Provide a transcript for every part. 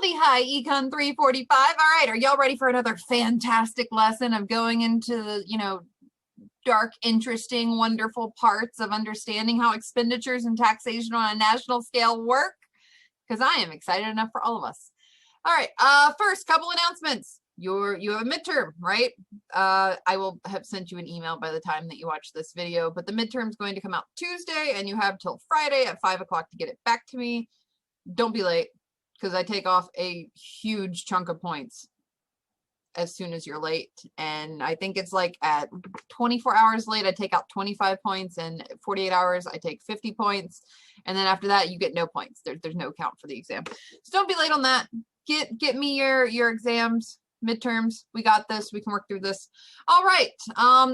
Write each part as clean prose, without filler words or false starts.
Howdy, hi, Econ 345. All right, are y'all ready for another fantastic lesson of going into the, dark, interesting, wonderful parts of understanding how expenditures and taxation on a national scale work? Because I am excited enough for all of us. All right, first, couple announcements. You have a midterm, right? I will have sent you an email by the time that you watch this video, but the midterm is going to come out Tuesday, and you have till Friday at 5 o'clock to get it back to me. Don't be late, because I take off a huge chunk of points as soon as you're late. And I think it's like at 24 hours late, I take out 25 points, and 48 hours, I take 50 points. And then after that, you get no points. There's no count for the exam. So don't be late on that. Get me your exams, midterms. We got this. We can work through this. All right.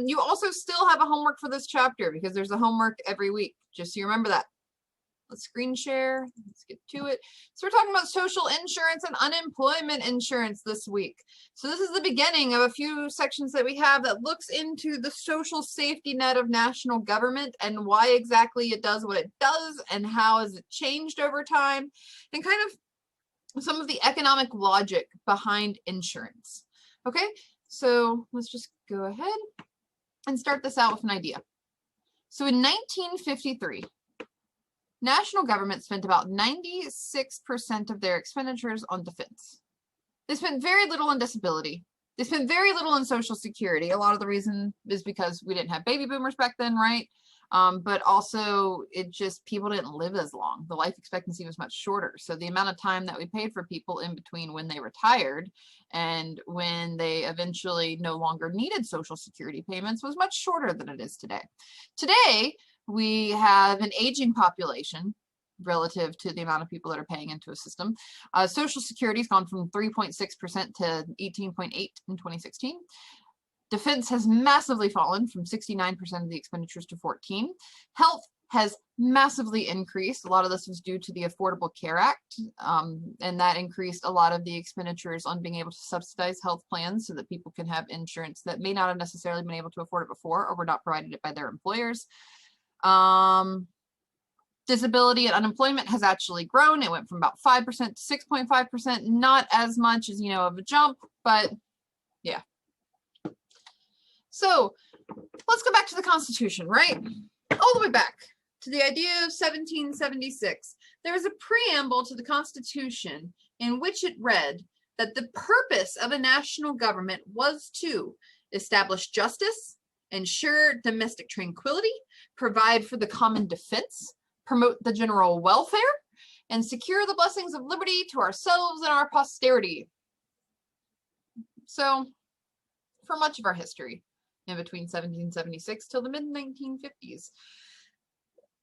You also still have a homework for this chapter, because there's a homework every week. Just so you remember that. Let's screen share. Let's get to it. So we're talking about social insurance and unemployment insurance this week. So this is the beginning of a few sections that we have that looks into the social safety net of national government and why exactly it does what it does and how has it changed over time, and kind of some of the economic logic behind insurance. Okay, so let's just go ahead and start this out with an idea. So in 1953, national government spent about 96% of their expenditures on defense. They spent very little on disability. They spent very little on Social Security. A lot of the reason is because we didn't have baby boomers back then, right? But also people didn't live as long. The life expectancy was much shorter. So the amount of time that we paid for people in between when they retired and when they eventually no longer needed Social Security payments was much shorter than it is today. Today, we have an aging population relative to the amount of people that are paying into a system. Social Security has gone from 3.6% to 18.8% in 2016. Defense has massively fallen from 69% of the expenditures to 14%. Health has massively increased. A lot of this was due to the Affordable Care Act, and that increased a lot of the expenditures on being able to subsidize health plans so that people can have insurance that may not have necessarily been able to afford it before or were not provided it by their employers. Disability and unemployment has actually grown. It went from about 5% to 6.5%, not as much as, of a jump, but yeah. So let's go back to the Constitution, right? All the way back to the idea of 1776. There was a preamble to the Constitution in which it read that the purpose of a national government was to establish justice, ensure domestic tranquility, provide for the common defense, promote the general welfare, and secure the blessings of liberty to ourselves and our posterity. So, for much of our history, in between 1776 till the mid-1950s,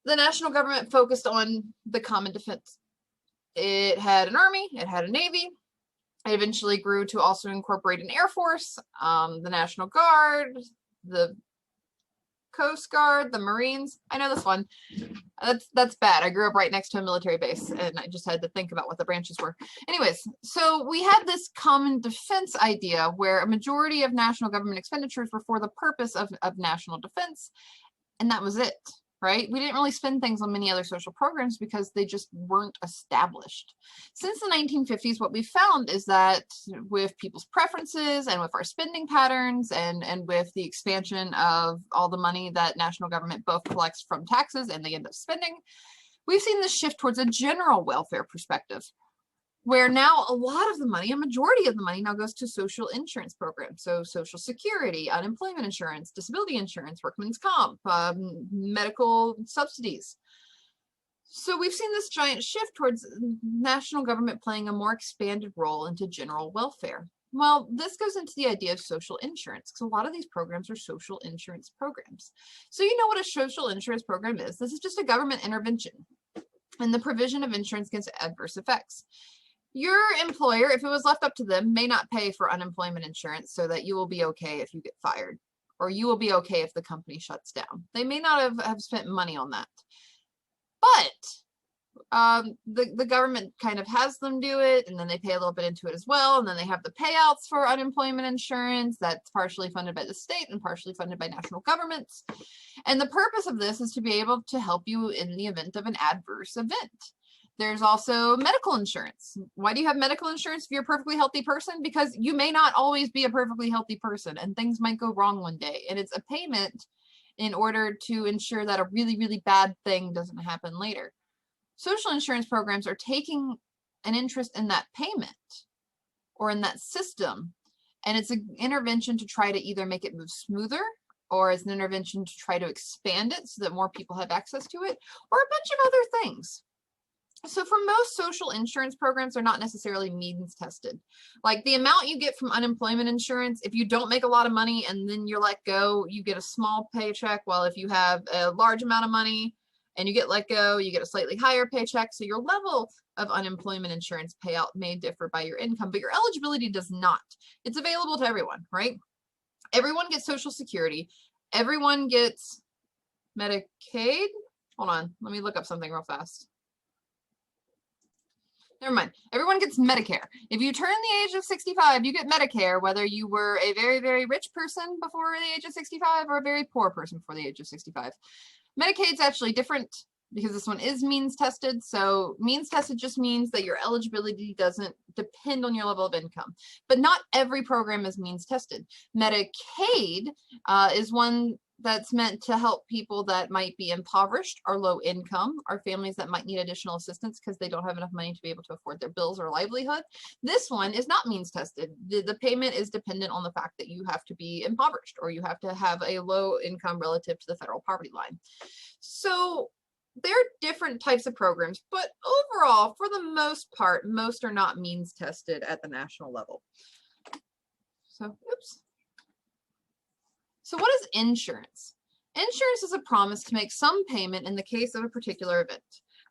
the national government focused on the common defense. It had an army, it had a navy. It eventually grew to also incorporate an air force, the National Guard, the Coast Guard, the Marines. I know this one. That's bad. I grew up right next to a military base, and I just had to think about what the branches were. Anyways, so we had this common defense idea where a majority of national government expenditures were for the purpose of national defense, and that was it, right? We didn't really spend things on many other social programs because they just weren't established. Since the 1950s, what we found is that with people's preferences and with our spending patterns and with the expansion of all the money that national government both collects from taxes and they end up spending, we've seen this shift towards a general welfare perspective, where now a lot of the money, a majority of the money now goes to social insurance programs. So Social Security, unemployment insurance, disability insurance, workman's comp, medical subsidies. So we've seen this giant shift towards national government playing a more expanded role into general welfare. Well, this goes into the idea of social insurance, because a lot of these programs are social insurance programs. So you know what a social insurance program is. This is just a government intervention and the provision of insurance against adverse effects. Your employer, if it was left up to them, may not pay for unemployment insurance so that you will be okay if you get fired, or you will be okay if the company shuts down. They may not have spent money on that. But the government kind of has them do it, and then they pay a little bit into it as well, and then they have the payouts for unemployment insurance that's partially funded by the state and partially funded by national governments. And the purpose of this is to be able to help you in the event of an adverse event. There's also medical insurance. Why do you have medical insurance if you're a perfectly healthy person? Because you may not always be a perfectly healthy person and things might go wrong one day. And it's a payment in order to ensure that a really, really bad thing doesn't happen later. Social insurance programs are taking an interest in that payment or in that system. And it's an intervention to try to either make it move smoother, or it's an intervention to try to expand it so that more people have access to it, or a bunch of other things. So for most social insurance programs, they're not necessarily means tested. Like the amount you get from unemployment insurance, if you don't make a lot of money and then you're let go, you get a small paycheck. While if you have a large amount of money and you get let go, you get a slightly higher paycheck. So your level of unemployment insurance payout may differ by your income, but your eligibility does not. It's available to everyone, right? Everyone gets Social Security. Everyone gets Medicaid. Hold on, let me look up something real fast. Never mind. Everyone gets Medicare. If you turn the age of 65, you get Medicare, whether you were a very, very rich person before the age of 65 or a very poor person before the age of 65. Medicaid's actually different because this one is means tested. So means tested just means that your eligibility doesn't depend on your level of income. But not every program is means tested. Medicaid is one that's meant to help people that might be impoverished or low income, or families that might need additional assistance because they don't have enough money to be able to afford their bills or livelihood. This one is not means tested. The payment is dependent on the fact that you have to be impoverished or you have to have a low income relative to the federal poverty line. So there are different types of programs, but overall, for the most part, most are not means tested at the national level. So, oops. So what is insurance? Insurance is a promise to make some payment in the case of a particular event.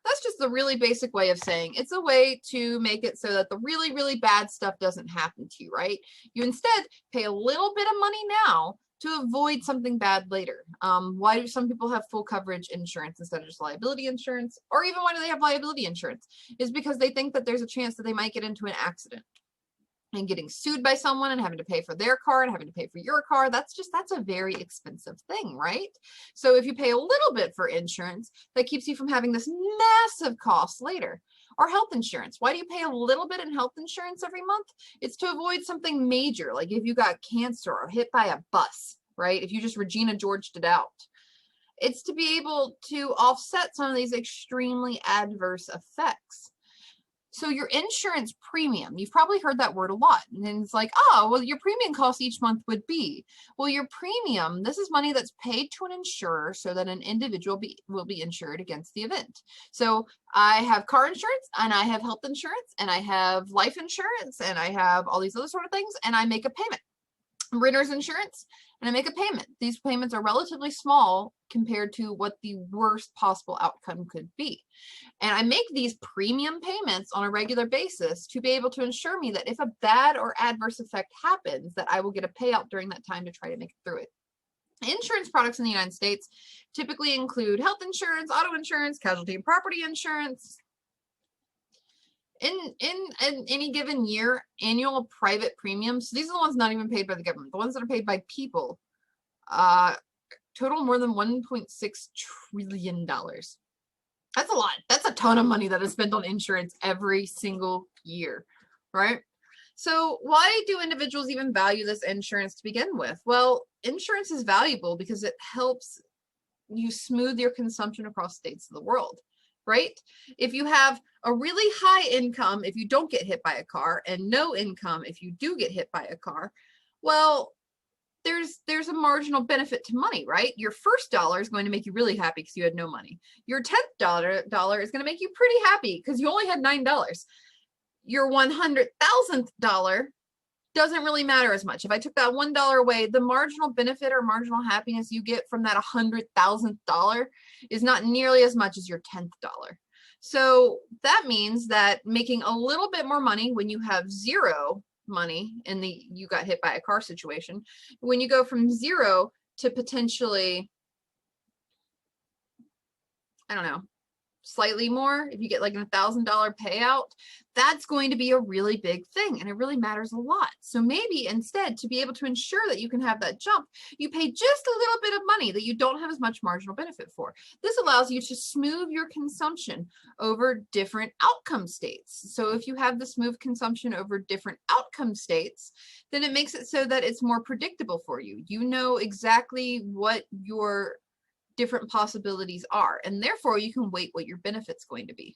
That's just the really basic way of saying it's a way to make it so that the really, really bad stuff doesn't happen to you, right? You instead pay a little bit of money now to avoid something bad later. Why do some people have full coverage insurance instead of just liability insurance? Or even why do they have liability insurance? Is because they think that there's a chance that they might get into an accident. And getting sued by someone and having to pay for their car and having to pay for your car, that's a very expensive thing, right? So if you pay a little bit for insurance, that keeps you from having this massive cost later. Or health insurance. Why do you pay a little bit in health insurance every month? It's to avoid something major, like if you got cancer or hit by a bus, right? If you just Regina Georged it out. It's to be able to offset some of these extremely adverse effects. So your insurance premium, you've probably heard that word a lot. And it's like, oh, well, your premium cost each month would be. Well, your premium, this is money that's paid to an insurer so that an individual will be insured against the event. So I have car insurance and I have health insurance and I have life insurance and I have all these other sort of things, and I make a payment. Renter's insurance, and I make a payment. These payments are relatively small compared to what the worst possible outcome could be. And I make these premium payments on a regular basis to be able to ensure me that if a bad or adverse effect happens, that I will get a payout during that time to try to make it through it. Insurance products in the United States typically include health insurance, auto insurance, casualty and property insurance. In any given year, annual private premiums, these are the ones not even paid by the government, the ones that are paid by people, total more than $1.6 trillion. That's a lot. That's a ton of money that is spent on insurance every single year, right? So why do individuals even value this insurance to begin with? Well, insurance is valuable because it helps you smooth your consumption across states of the world, right? If you have a really high income if you don't get hit by a car, and no income if you do get hit by a car, well, there's a marginal benefit to money, right? Your first dollar is going to make you really happy because you had no money. Your $10th dollar is going to make you pretty happy because you only had $9. Your $100,000 doesn't really matter as much. If I took that $1 away, the marginal benefit or marginal happiness you get from that $100,000 is not nearly as much as your $10th dollar. So that means that making a little bit more money when you have zero money in the you got hit by a car situation, when you go from zero to potentially, I don't know, slightly more, if you get like a $1,000 payout, that's going to be a really big thing and it really matters a lot. So maybe instead, to be able to ensure that you can have that jump, you pay just a little bit of money that you don't have as much marginal benefit for. This allows you to smooth your consumption over different outcome states. So if you have the smooth consumption over different outcome states, then it makes it so that it's more predictable for you. You know exactly what your different possibilities are, and therefore you can weight what your benefit's going to be.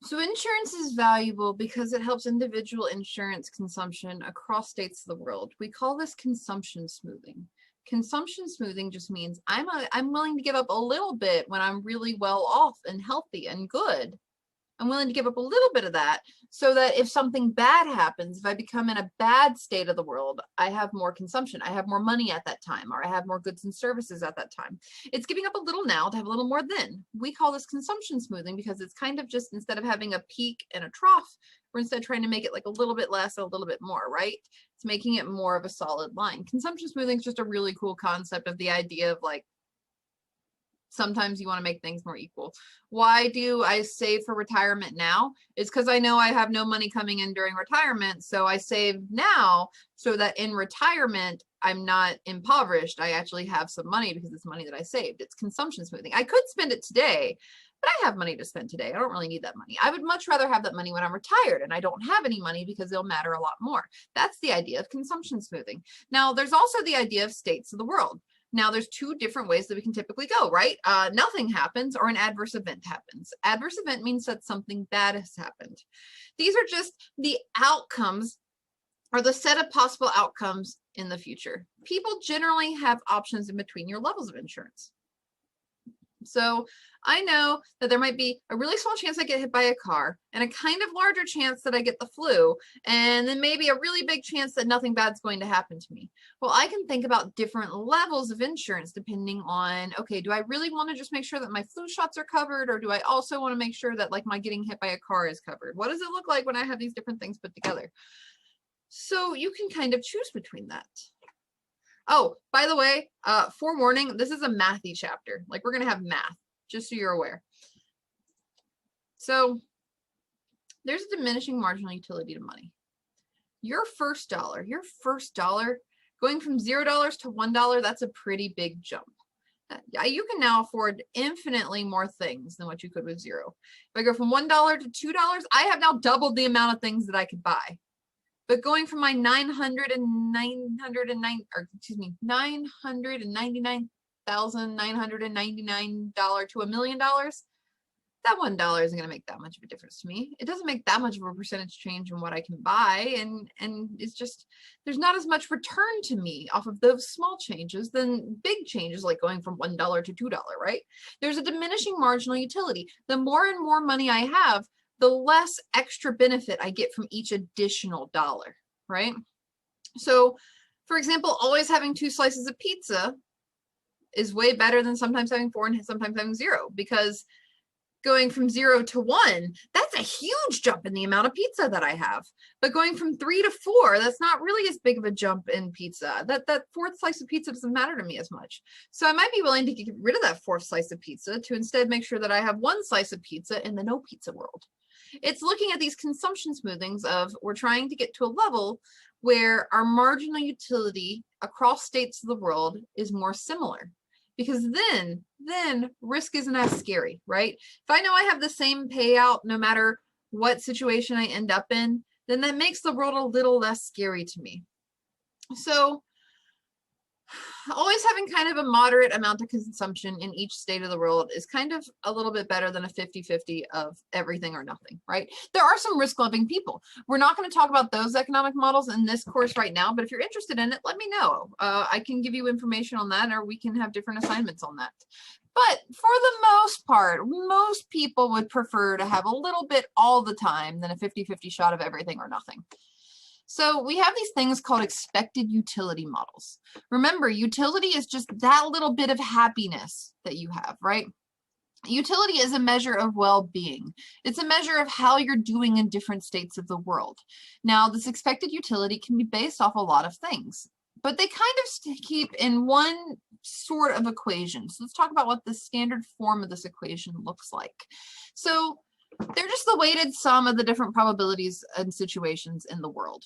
So insurance is valuable because it helps individual insurance consumption across states of the world. We call this consumption smoothing. Consumption smoothing just means I'm willing to give up a little bit when I'm really well off and healthy and good. I'm willing to give up a little bit of that so that if something bad happens, if I become in a bad state of the world, I have more consumption, I have more money at that time, or I have more goods and services at that time. It's giving up a little now to have a little more then. We call this consumption smoothing because it's kind of just, instead of having a peak and a trough, we're instead trying to make it like a little bit less and a little bit more, right? It's making it more of a solid line. Consumption smoothing is just a really cool concept of the idea of like, sometimes you want to make things more equal. Why do I save for retirement now? It's because I know I have no money coming in during retirement. So I save now so that in retirement, I'm not impoverished. I actually have some money because it's money that I saved. It's consumption smoothing. I could spend it today, but I have money to spend today. I don't really need that money. I would much rather have that money when I'm retired and I don't have any money because it'll matter a lot more. That's the idea of consumption smoothing. Now, there's also the idea of states of the world. Now, there's two different ways that we can typically go, right? Nothing happens or an adverse event happens. Adverse event means that something bad has happened. These are just the outcomes or the set of possible outcomes in the future. People generally have options in between your levels of insurance. So I know that there might be a really small chance I get hit by a car and a kind of larger chance that I get the flu, and then maybe a really big chance that nothing bad's going to happen to me. Well, I can think about different levels of insurance depending on, okay, do I really want to just make sure that my flu shots are covered, or do I also want to make sure that like my getting hit by a car is covered? What does it look like when I have these different things put together? So you can kind of choose between that. Oh, by the way, forewarning, this is a mathy chapter. Like, we're going to have math, just so you're aware. So there's a diminishing marginal utility to money. Your first dollar, going from $0 to $1, that's a pretty big jump. You can now afford infinitely more things than what you could with zero. If I go from $1 to $2, I have now doubled the amount of things that I could buy. But going from my $999,999 to $1 million, that $1 isn't going to make that much of a difference to me. It doesn't make that much of a percentage change in what I can buy, and it's just, there's not as much return to me off of those small changes than big changes like going from $1 to $2, right? There's a diminishing marginal utility. The more and more money I have, the less extra benefit I get from each additional dollar, right? So, for example, always having 2 slices of pizza is way better than sometimes having 4 and sometimes having 0, because going from 0 to 1, that's a huge jump in the amount of pizza that I have. But going from 3 to 4, that's not really as big of a jump in pizza. That 4th slice of pizza doesn't matter to me as much. So I might be willing to get rid of that 4th slice of pizza to instead make sure that I have 1 slice of pizza in the no pizza world. It's looking at these consumption smoothings of, we're trying to get to a level where our marginal utility across states of the world is more similar. Because then risk isn't as scary, right? If I know I have the same payout no matter what situation I end up in, then that makes the world a little less scary to me. So always having kind of a moderate amount of consumption in each state of the world is kind of a little bit better than a 50-50 of everything or nothing, right? There are some risk-loving people. We're not going to talk about those economic models in this course right now, but if you're interested in it, let me know. I can give you information on that, or we can have different assignments on that. But for the most part, most people would prefer to have a little bit all the time than a 50-50 shot of everything or nothing. So we have these things called expected utility models. Remember, utility is just that little bit of happiness that you have, right? Utility is a measure of well-being. It's a measure of how you're doing in different states of the world. Now, this expected utility can be based off a lot of things. but they kind of keep in one sort of equation. So let's talk about what the standard form of this equation looks like. So they're just the weighted sum of the different probabilities and situations in the world.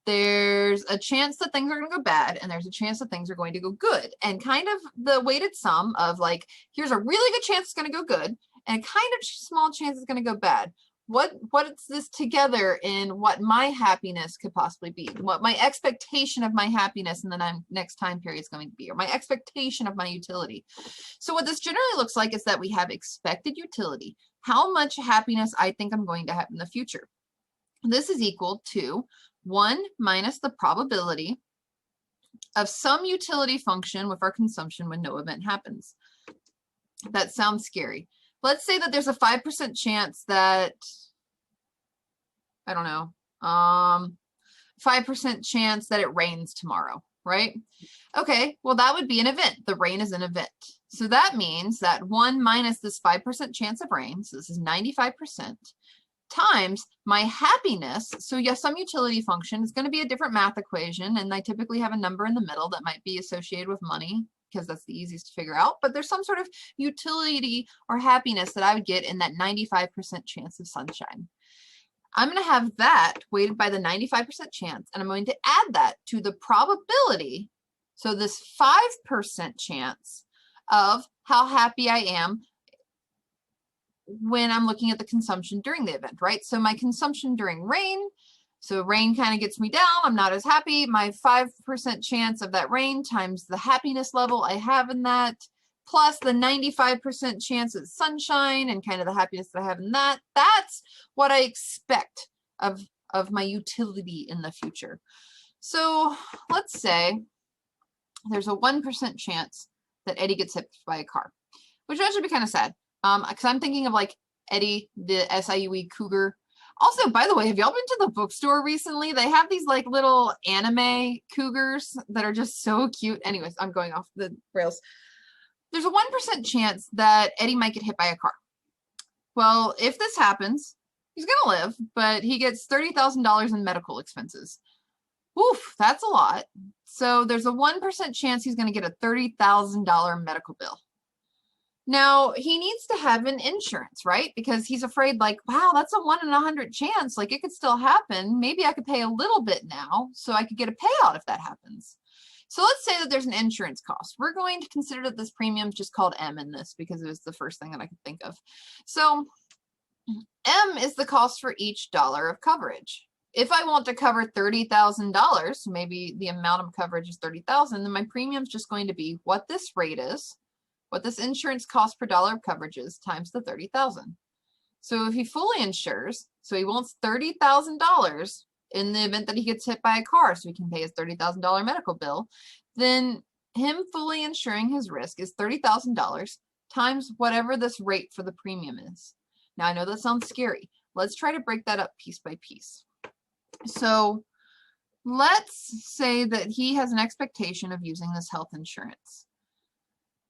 There's a chance that things are going to go bad, and there's a chance that things are going to go good. And kind of the weighted sum of like, here's a really good chance it's going to go good, and a kind of small chance it's going to go bad. What's this together in what my happiness could possibly be, what my expectation of my happiness in the next time period is going to be, or my expectation of my utility. So what this generally looks like is that we have expected utility, how much happiness I think I'm going to have in the future. This is equal to 1 minus the probability of some utility function with our consumption when no event happens. That sounds scary. Let's say that there's a 5% chance that, I don't know, 5% chance that it rains tomorrow, right? Okay, well, that would be an event. The rain is an event. So that means that 1 minus this 5% chance of rain, so this is 95%, times my happiness. So yes, some utility function is going to be a different math equation, and I typically have a number in the middle that might be associated with money, because that's the easiest to figure out, but there's some sort of utility or happiness that I would get in that 95% chance of sunshine. I'm going to have that weighted by the 95% chance, and I'm going to add that to the probability, so this 5% chance of how happy I am when I'm looking at the consumption during the event, right? So my consumption during rain, so rain kind of gets me down, I'm not as happy. My 5% chance of that rain times the happiness level I have in that, plus the 95% chance of sunshine and kind of the happiness that I have in that. That's what I expect of my utility in the future. So let's say there's a 1% chance that Eddie gets hit by a car, which would actually be kind of sad. Because I'm thinking of like Eddie, the SIUE cougar. Also, by the way, have y'all been to the bookstore recently? They have these like little anime cougars that are just so cute. Anyways, I'm going off the rails. There's a 1% chance that Eddie might get hit by a car. Well, if this happens, he's going to live, but he gets $30,000 in medical expenses. Oof, that's a lot. So there's a 1% chance he's going to get a $30,000 medical bill. Now, he needs to have an insurance, right? Because he's afraid like, wow, that's a 1 in 100 chance. Like it could still happen. Maybe I could pay a little bit now so I could get a payout if that happens. So let's say that there's an insurance cost. We're going to consider that this premium is just called M in this because it was the first thing that I could think of. So M is the cost for each dollar of coverage. If I want to cover $30,000, maybe the amount of coverage is $30,000, then my premium is just going to be what this rate is, what this insurance cost per dollar of coverage is, times the $30,000. So if he fully insures, so he wants $30,000 in the event that he gets hit by a car so he can pay his $30,000 medical bill, then him fully insuring his risk is $30,000 times whatever this rate for the premium is. Now I know that sounds scary. Let's try to break that up piece by piece. So let's say that he has an expectation of using this health insurance.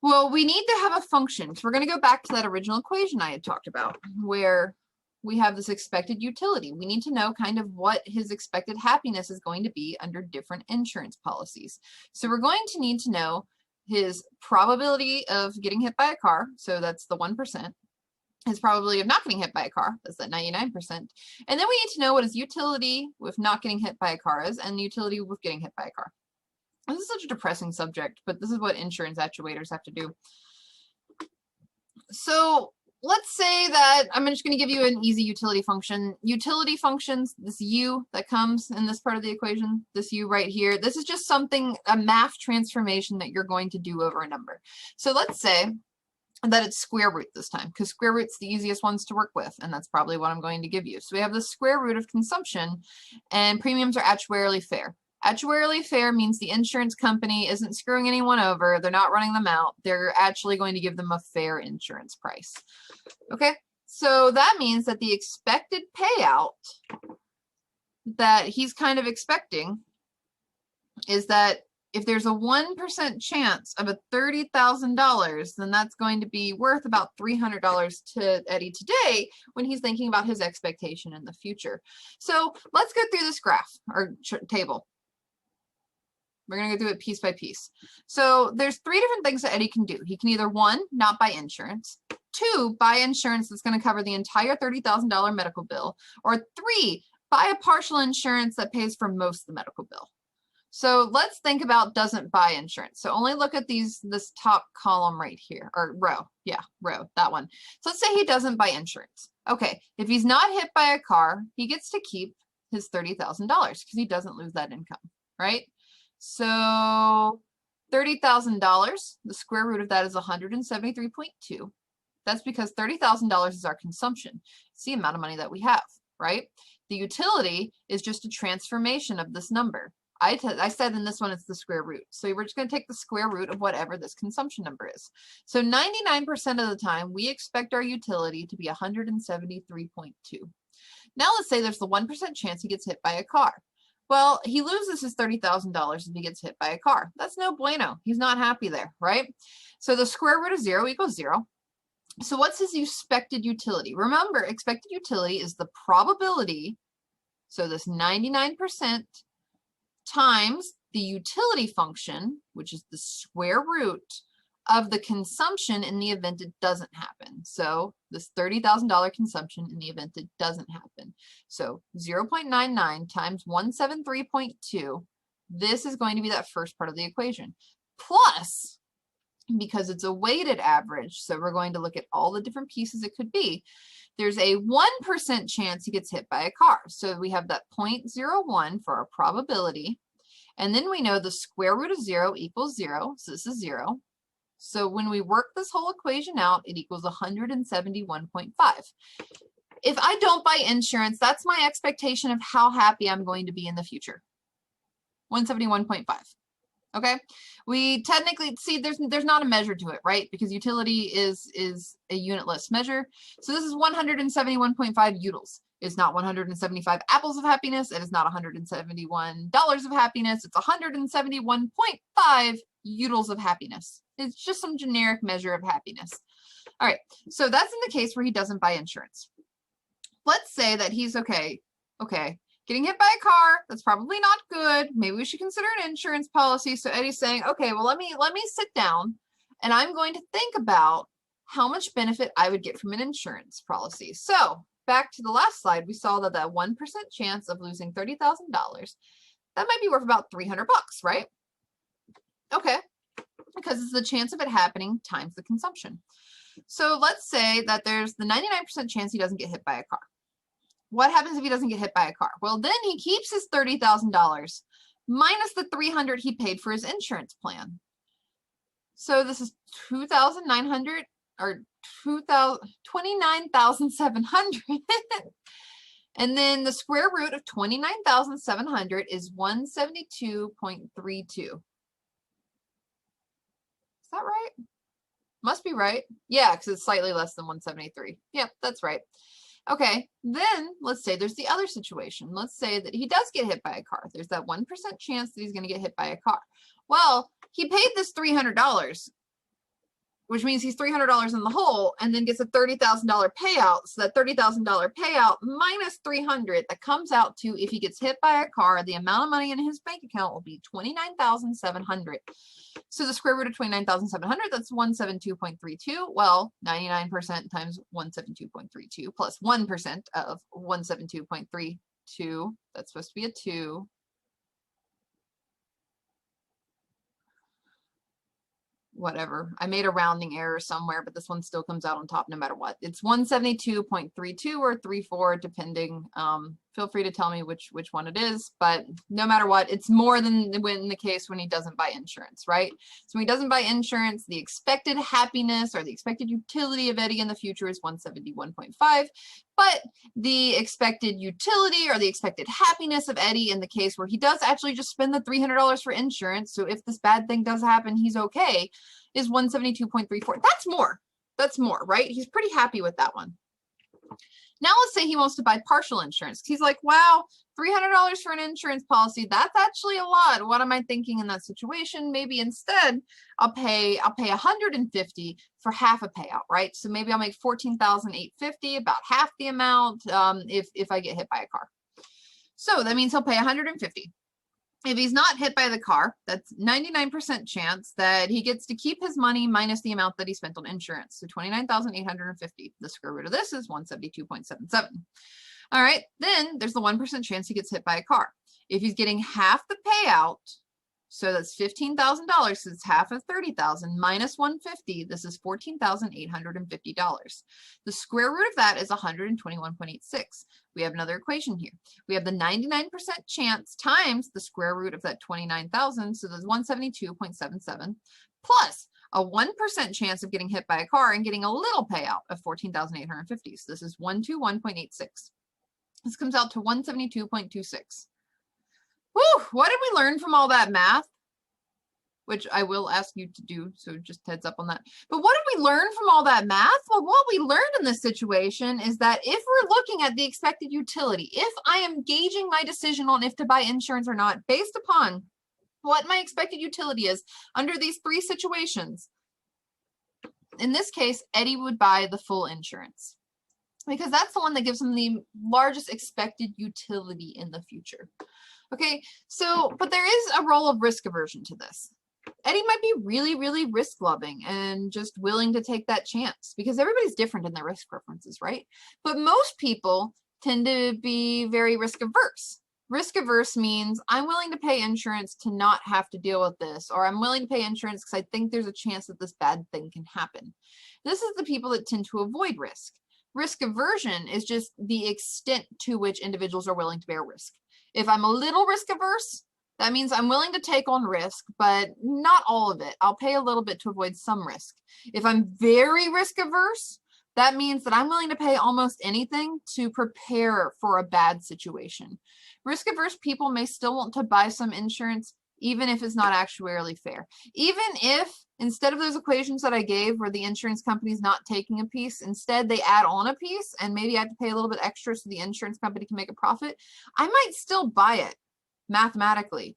Well, we need to have a function. So we're going to go back to that original equation I had talked about where we have this expected utility. We need to know kind of what his expected happiness is going to be under different insurance policies. So we're going to need to know his probability of getting hit by a car. So that's the 1%. His probability of not getting hit by a car, that's that 99%. And then we need to know what his utility with not getting hit by a car is and the utility with getting hit by a car. This is such a depressing subject, but this is what insurance actuators have to do. So let's say that I'm just going to give you an easy utility function. Utility functions, this U that comes in this part of the equation, this U right here, this is just something, a math transformation that you're going to do over a number. So let's say that it's square root this time, because square root's the easiest ones to work with, and that's probably what I'm going to give you. So we have the square root of consumption, and premiums are actuarially fair. Actuarially fair means the insurance company isn't screwing anyone over. They're not running them out. They're actually going to give them a fair insurance price. Okay, so that means that the expected payout that he's kind of expecting is that if there's a 1% chance of a $30,000, then that's going to be worth about $300 to Eddie today when he's thinking about his expectation in the future. So let's go through this graph or table. We're going to go through it piece by piece. So there's 3 different things that Eddie can do. He can either 1, not buy insurance, 2, buy insurance that's going to cover the entire $30,000 medical bill, or 3, buy a partial insurance that pays for most of the medical bill. So let's think about doesn't buy insurance. So only look at this top column right here, or row. Yeah, row, that one. So let's say he doesn't buy insurance. Okay, if he's not hit by a car, he gets to keep his $30,000 because he doesn't lose that income, right? So $30,000, the square root of that is 173.2. That's because $30,000 is our consumption. It's the amount of money that we have, right? The utility is just a transformation of this number. I said in this one it's the square root. So we're just going to take the square root of whatever this consumption number is. So 99% of the time, we expect our utility to be 173.2. Now let's say there's the 1% chance he gets hit by a car. Well, he loses his $30,000 if he gets hit by a car. That's no bueno. He's not happy there, right? So the square root of 0 equals 0. So what's his expected utility? Remember, expected utility is the probability, so this 99% times the utility function, which is the square root of the consumption in the event it doesn't happen. So this $30,000 consumption in the event it doesn't happen. So 0.99 times 173.2, this is going to be that first part of the equation. Plus, because it's a weighted average, so we're going to look at all the different pieces it could be, there's a 1% chance he gets hit by a car. So we have that 0.01 for our probability. And then we know the square root of 0 equals 0. So this is 0. So when we work this whole equation out, it equals 171.5. If I don't buy insurance, that's my expectation of how happy I'm going to be in the future. 171.5. Okay, we technically see there's not a measure to it, right? Because utility is a unitless measure. So this is 171.5 utils. It's not 175 apples of happiness. It is not $171 of happiness. It's 171.5 utils of happiness. It's just some generic measure of happiness. All right, so that's in the case where he doesn't buy insurance. Let's say that he's okay, getting hit by a car, that's probably not good. Maybe we should consider an insurance policy. So Eddie's saying, okay, well, let me sit down and I'm going to think about how much benefit I would get from an insurance policy. So back to the last slide, we saw that 1% chance of losing $30,000, that might be worth about $300, right? Okay, because it's the chance of it happening times the consumption. So let's say that there's the 99% chance he doesn't get hit by a car. What happens if he doesn't get hit by a car? Well, then he keeps his $30,000 minus the $300 he paid for his insurance plan. So this is 2,900 or 29,700. And then the square root of 29,700 is 172.32. Is that right? Must be right. Yeah, because it's slightly less than 173. Yep, that's right. Okay, then let's say there's the other situation. Let's say that he does get hit by a car. There's that 1% chance that he's going to get hit by a car. Well, he paid this $300, which means he's $300 in the hole, and then gets a $30,000 payout. So that $30,000 payout minus $300, that comes out to, if he gets hit by a car, the amount of money in his bank account will be $29,700. So the square root of 29,700, that's 172.32. Well, 99% times 172.32 plus 1% of 172.32, that's supposed to be a 2. Whatever. I made a rounding error somewhere, but this one still comes out on top no matter what. It's 172.32 or 34, depending. Feel free to tell me which one it is, but no matter what, it's more than in the case when he doesn't buy insurance, right? So when he doesn't buy insurance, the expected happiness or the expected utility of Eddie in the future is 171.5, but the expected utility or the expected happiness of Eddie in the case where he does actually just spend the $300 for insurance, so if this bad thing does happen, he's okay, is 172.34. That's more, right? He's pretty happy with that one. Now let's say he wants to buy partial insurance. He's like, wow, $300 for an insurance policy, that's actually a lot. What am I thinking in that situation? Maybe instead I'll pay $150 for half a payout, right? So maybe I'll make $14,850, about half the amount if I get hit by a car. So that means he'll pay $150. If he's not hit by the car, that's 99% chance that he gets to keep his money minus the amount that he spent on insurance. So 29,850. The square root of this is 172.77. All right, then there's the 1% chance he gets hit by a car. If he's getting half the payout, so that's $15,000, so it's half of 30,000 minus 150, this is $14,850. The square root of that is 121.86. We have another equation here. We have the 99% chance times the square root of that 29,000, so that's 172.77, plus a 1% chance of getting hit by a car and getting a little payout of 14,850. So this is 121.86. This comes out to 172.26. Whew, what did we learn from all that math? Which I will ask you to do, so just heads up on that. But what did we learn from all that math? Well, what we learned in this situation is that if we're looking at the expected utility, if I am gauging my decision on if to buy insurance or not based upon what my expected utility is under these three situations, in this case, Eddie would buy the full insurance, because that's the one that gives him the largest expected utility in the future. Okay, so, but there is a role of risk aversion to this. Eddie might be really, really risk loving and just willing to take that chance, because everybody's different in their risk preferences, right? But most people tend to be very risk averse. Risk averse means I'm willing to pay insurance to not have to deal with this, or I'm willing to pay insurance because I think there's a chance that this bad thing can happen. This is the people that tend to avoid risk. Risk aversion is just the extent to which individuals are willing to bear risk. If I'm a little risk averse, that means I'm willing to take on risk, but not all of it. I'll pay a little bit to avoid some risk. If I'm very risk averse, that means that I'm willing to pay almost anything to prepare for a bad situation. Risk averse people may still want to buy some insurance, even if it's not actuarially fair. Even if instead of those equations that I gave where the insurance company's not taking a piece, instead they add on a piece and maybe I have to pay a little bit extra so the insurance company can make a profit, I might still buy it mathematically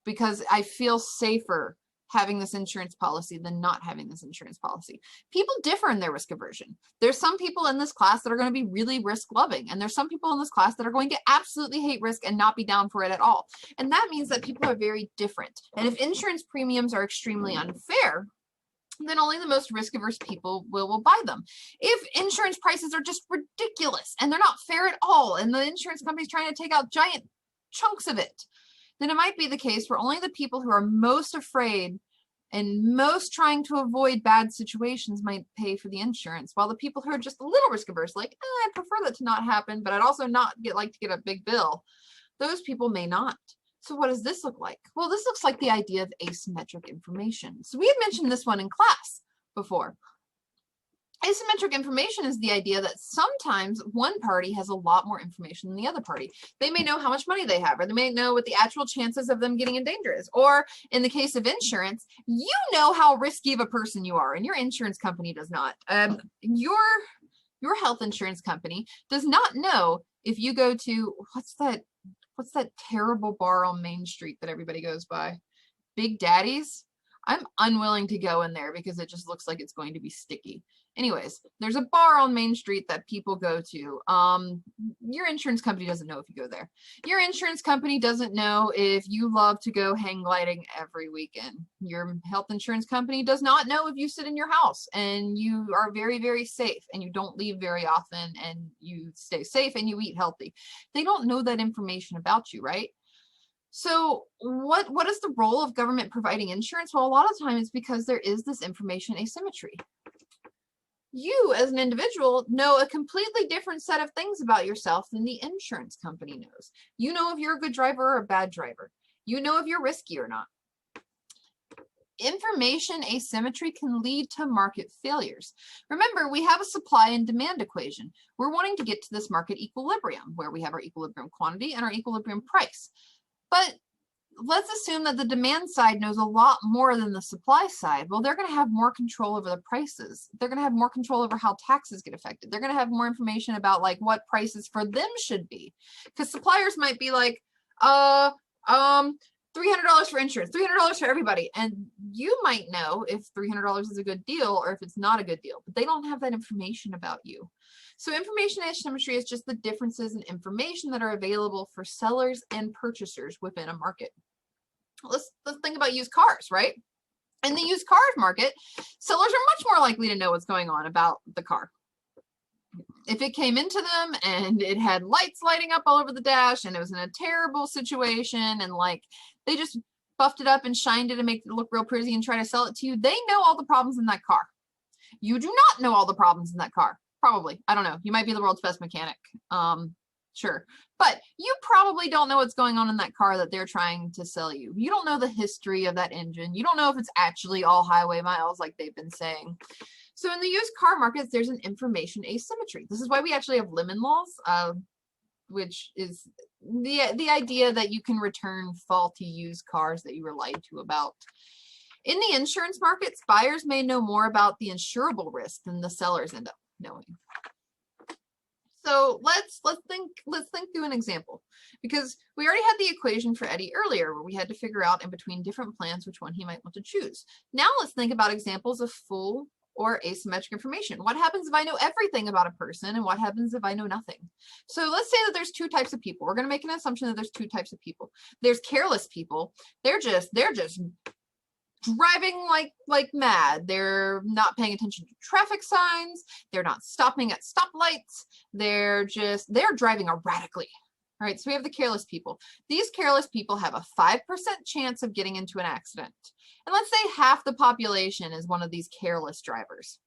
because I feel safer having this insurance policy than not having this insurance policy. People differ in their risk aversion. There's some people in this class that are going to be really risk loving, and there's some people in this class that are going to absolutely hate risk and not be down for it at all. And that means that people are very different. And if insurance premiums are extremely unfair, then only the most risk averse people will buy them. If insurance prices are just ridiculous and they're not fair at all, and the insurance company's trying to take out giant chunks of it, then it might be the case where only the people who are most afraid and most trying to avoid bad situations might pay for the insurance, while the people who are just a little risk averse, like, I'd prefer that to not happen, but I'd also not like to get a big bill, those people may not. So what does this look like? Well, this looks like the idea of asymmetric information. So we had mentioned this one in class before. Asymmetric information is the idea that sometimes one party has a lot more information than the other party. They may know how much money they have, or they may know what the actual chances of them getting in danger is. Or in the case of insurance, you know how risky of a person you are, and your insurance company does not. Your health insurance company does not know if you go to, what's that terrible bar on Main Street that everybody goes by? Big Daddy's? I'm unwilling to go in there because it just looks like it's going to be sticky. Anyways, there's a bar on Main Street that people go to. Your insurance company doesn't know if you go there. Your insurance company doesn't know if you love to go hang gliding every weekend. Your health insurance company does not know if you sit in your house and you are very, very safe and you don't leave very often and you stay safe and you eat healthy. They don't know that information about you, right? So what is the role of government providing insurance? Well, a lot of times it's because there is this information asymmetry. You as an individual know a completely different set of things about yourself than the insurance company knows. You know if you're a good driver or a bad driver. You know if you're risky or not. Information asymmetry can lead to market failures. Remember, we have a supply and demand equation. We're wanting to get to this market equilibrium where we have our equilibrium quantity and our equilibrium price. But let's assume that the demand side knows a lot more than the supply side. Well, they're going to have more control over the prices. They're going to have more control over how taxes get affected. They're going to have more information about like what prices for them should be. Because suppliers might be like, $300 for insurance, $300 for everybody. And you might know if $300 is a good deal or if it's not a good deal, but they don't have that information about you. So information asymmetry is just the differences in information that are available for sellers and purchasers within a market. let's think about used cars, right? In the used cars market, sellers are much more likely to know what's going on about the car. If it came into them and it had lights lighting up all over the dash and it was in a terrible situation and like they just buffed it up and shined it and make it look real pretty and try to sell it to you, they know all the problems in that car. You do not know all the problems in that car. Probably. I don't know. You might be the world's best mechanic. Sure. But you probably don't know what's going on in that car that they're trying to sell you. You don't know the history of that engine. You don't know if it's actually all highway miles like they've been saying. So in the used car markets, there's an information asymmetry. This is why we actually have lemon laws, which is the idea that you can return faulty used cars that you were lied to about. In the insurance markets, buyers may know more about the insurable risk than the sellers end up knowing. So let's think through an example, because we already had the equation for Eddie earlier where we had to figure out in between different plans which one he might want to choose. Now let's think about examples of full or asymmetric information. What happens if I know everything about a person, and what happens if I know nothing? So let's say that there's two types of people. We're going to make an assumption that there's two types of people. There's careless people. They're just driving like mad. They're not paying attention to traffic signs. They're not stopping at stoplights. They're driving erratically. All right, so we have the careless people. These careless people have a 5% chance of getting into an accident. And let's say half the population is one of these careless drivers.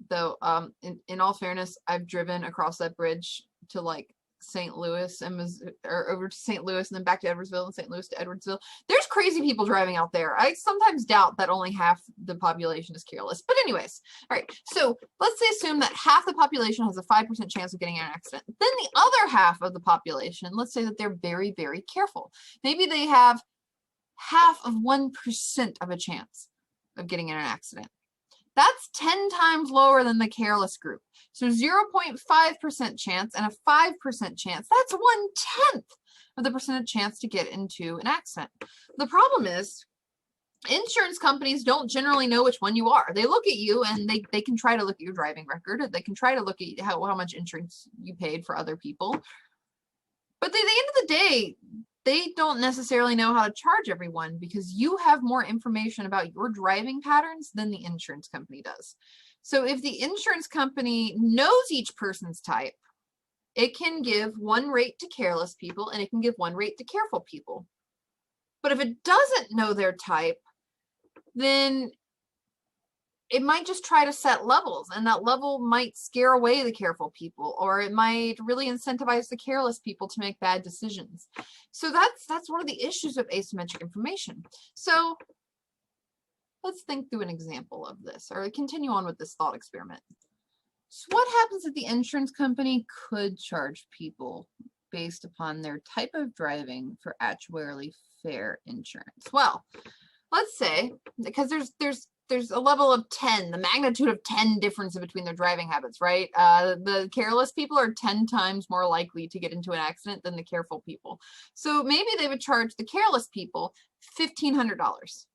Though, in all fairness, I've driven across that bridge to like St. Louis and or over to St. Louis and then back to Edwardsville and St. Louis to Edwardsville. There's crazy people driving out there. I sometimes doubt that only half the population is careless. But anyways, all right. So let's assume that half the population has a 5% chance of getting in an accident. Then the other half of the population, let's say that they're very, very careful. Maybe they have half of 1% of a chance of getting in an accident. That's 10 times lower than the careless group. So 0.5% chance and a 5% chance, that's 1/10 of the percentage chance to get into an accident. The problem is insurance companies don't generally know which one you are. They look at you and they can try to look at your driving record. They can try to look at how much insurance you paid for other people. But at the end of the day, they don't necessarily know how to charge everyone because you have more information about your driving patterns than the insurance company does. So if the insurance company knows each person's type, it can give one rate to careless people and it can give one rate to careful people. But if it doesn't know their type, then it might just try to set levels, and that level might scare away the careful people, or it might really incentivize the careless people to make bad decisions. So that's one of the issues of asymmetric information. So let's think through an example of this, or continue on with this thought experiment. So what happens if the insurance company could charge people based upon their type of driving for actuarially fair insurance? Well, let's say, because there's a level of 10, the magnitude of 10 difference between their driving habits, right? The careless people are 10 times more likely to get into an accident than the careful people. So maybe they would charge the careless people $1,500.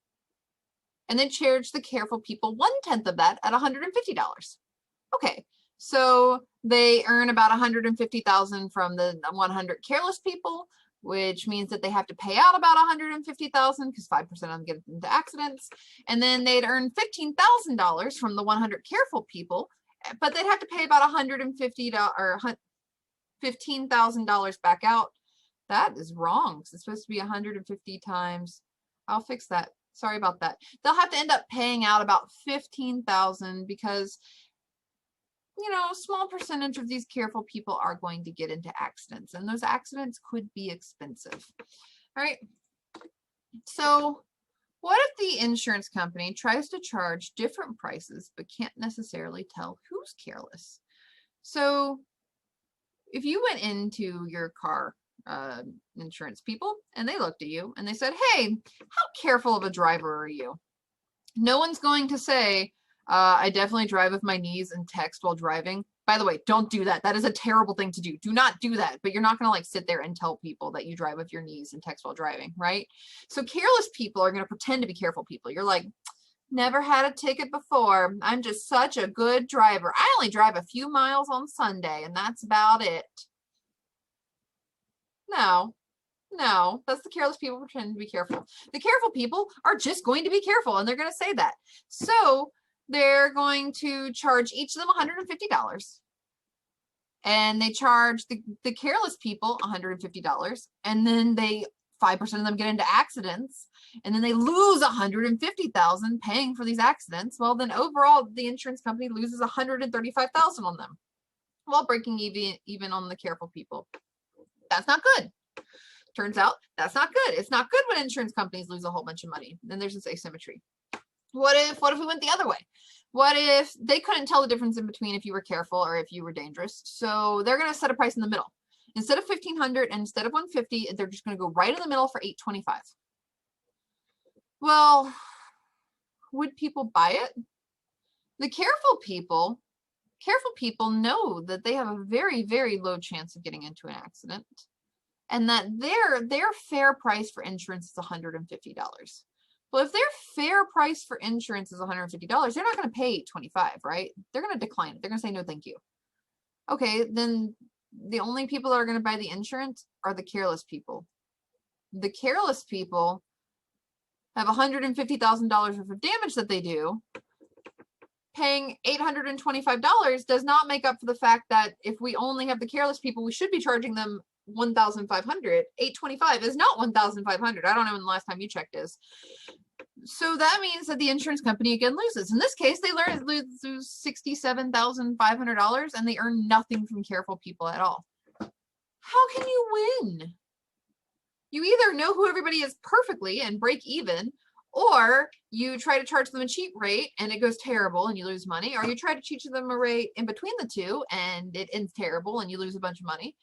And then charge the careful people 1/10 of that at $150. Okay, so they earn about $150,000 from the 100 careless people, which means that they have to pay out about $150,000 because 5% of them get into accidents. And then they'd earn $15,000 from the 100 careful people, but they'd have to pay about $15,000 back out. That is wrong. It's supposed to be 150 times. I'll fix that. Sorry about that. They'll have to end up paying out about $15,000 because, you know, a small percentage of these careful people are going to get into accidents, and those accidents could be expensive. All right. So what if the insurance company tries to charge different prices but can't necessarily tell who's careless? So if you went into your car insurance people and they looked at you and they said, hey, how careful of a driver are you? No one's going to say, I definitely drive with my knees and text while driving. By the way, don't do that. That is a terrible thing to do. Do not do that. But you're not going to like sit there and tell people that you drive with your knees and text while driving, right? So careless people are going to pretend to be careful people. You're like, never had a ticket before. I'm just such a good driver. I only drive a few miles on Sunday and that's about it. No, No, that's the careless people pretending to be careful. The careful people are just going to be careful, and they're going to say that. So they're going to charge each of them $150. And they charge the careless people $150. And then 5% of them get into accidents, and then they lose $150,000 paying for these accidents. Well, then overall, the insurance company loses $135,000 on them while breaking even on the careful people. That's not good. Turns out that's not good. It's not good when insurance companies lose a whole bunch of money. Then there's this asymmetry. What if we went the other way? What if they couldn't tell the difference in between if you were careful or if you were dangerous? So they're going to set a price in the middle. Instead of $1,500 and instead of $150, they're just going to go right in the middle for $825. Well, would people buy it? The careful people know that they have a very, very low chance of getting into an accident, and that their fair price for insurance is $150. Well, if their fair price for insurance is $150, they're not going to pay $25, right? They're going to decline it. They're going to say no, thank you. Okay, then the only people that are going to buy the insurance are the careless people. The careless people have $150,000 worth of damage that they do. Paying $825 does not make up for the fact that if we only have the careless people, we should be charging them $1,500. $825 is not $1,500. I don't know when the last time you checked is. So that means that the insurance company again loses. In this case, they lose $67,500 and they earn nothing from careful people at all. How can you win? You either know who everybody is perfectly and break even, or you try to charge them a cheap rate and it goes terrible and you lose money, or you try to teach them a rate in between the two and it ends terrible and you lose a bunch of money.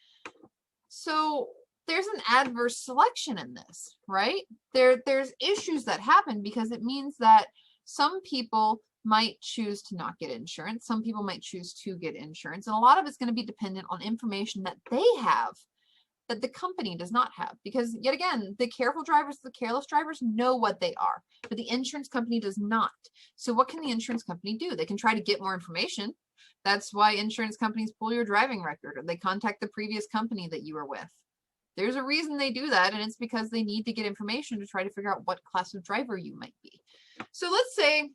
So there's an adverse selection in this, right? There's issues that happen because it means that some people might choose to not get insurance. Some people might choose to get insurance. And a lot of it's going to be dependent on information that they have that the company does not have. Because yet again, the careful drivers, the careless drivers know what they are, but the insurance company does not. So what can the insurance company do? They can try to get more information. That's why insurance companies pull your driving record, or they contact the previous company that you were with. There's a reason they do that, and it's because they need to get information to try to figure out what class of driver you might be. So let's say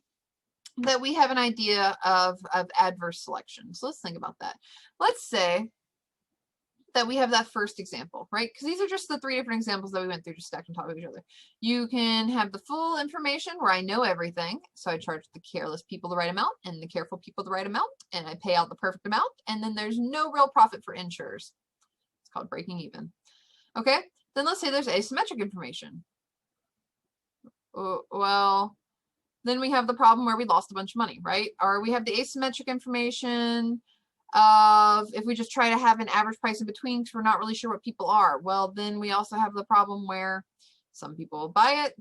that we have an idea of adverse selection. So let's think about that. Let's say that we have that first example, right? Because these are just the 3 different examples that we went through, just stacked on top of each other. You can have the full information where I know everything. So I charge the careless people the right amount and the careful people the right amount, and I pay out the perfect amount. And then there's no real profit for insurers. It's called breaking even. Okay, then let's say there's asymmetric information. Well, then we have the problem where we lost a bunch of money, right? Or we have the asymmetric information of if we just try to have an average price in between because we're not really sure what people are. Well, then we also have the problem where some people will buy it,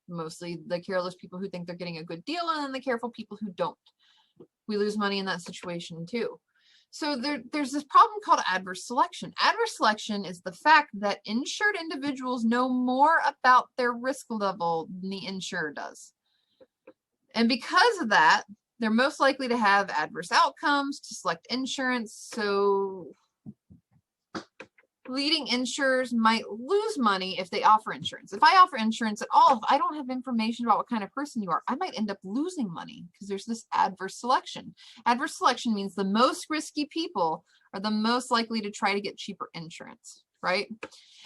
mostly the careless people who think they're getting a good deal, and then the careful people who don't. We lose money in that situation too. So there's this problem called adverse selection. Adverse selection is the fact that insured individuals know more about their risk level than the insurer does. And because of that, they're most likely to have adverse outcomes, to select insurance. So leading insurers might lose money if they offer insurance. If I offer insurance at all, if I don't have information about what kind of person you are, I might end up losing money because there's this adverse selection. Adverse selection means the most risky people are the most likely to try to get cheaper insurance, right?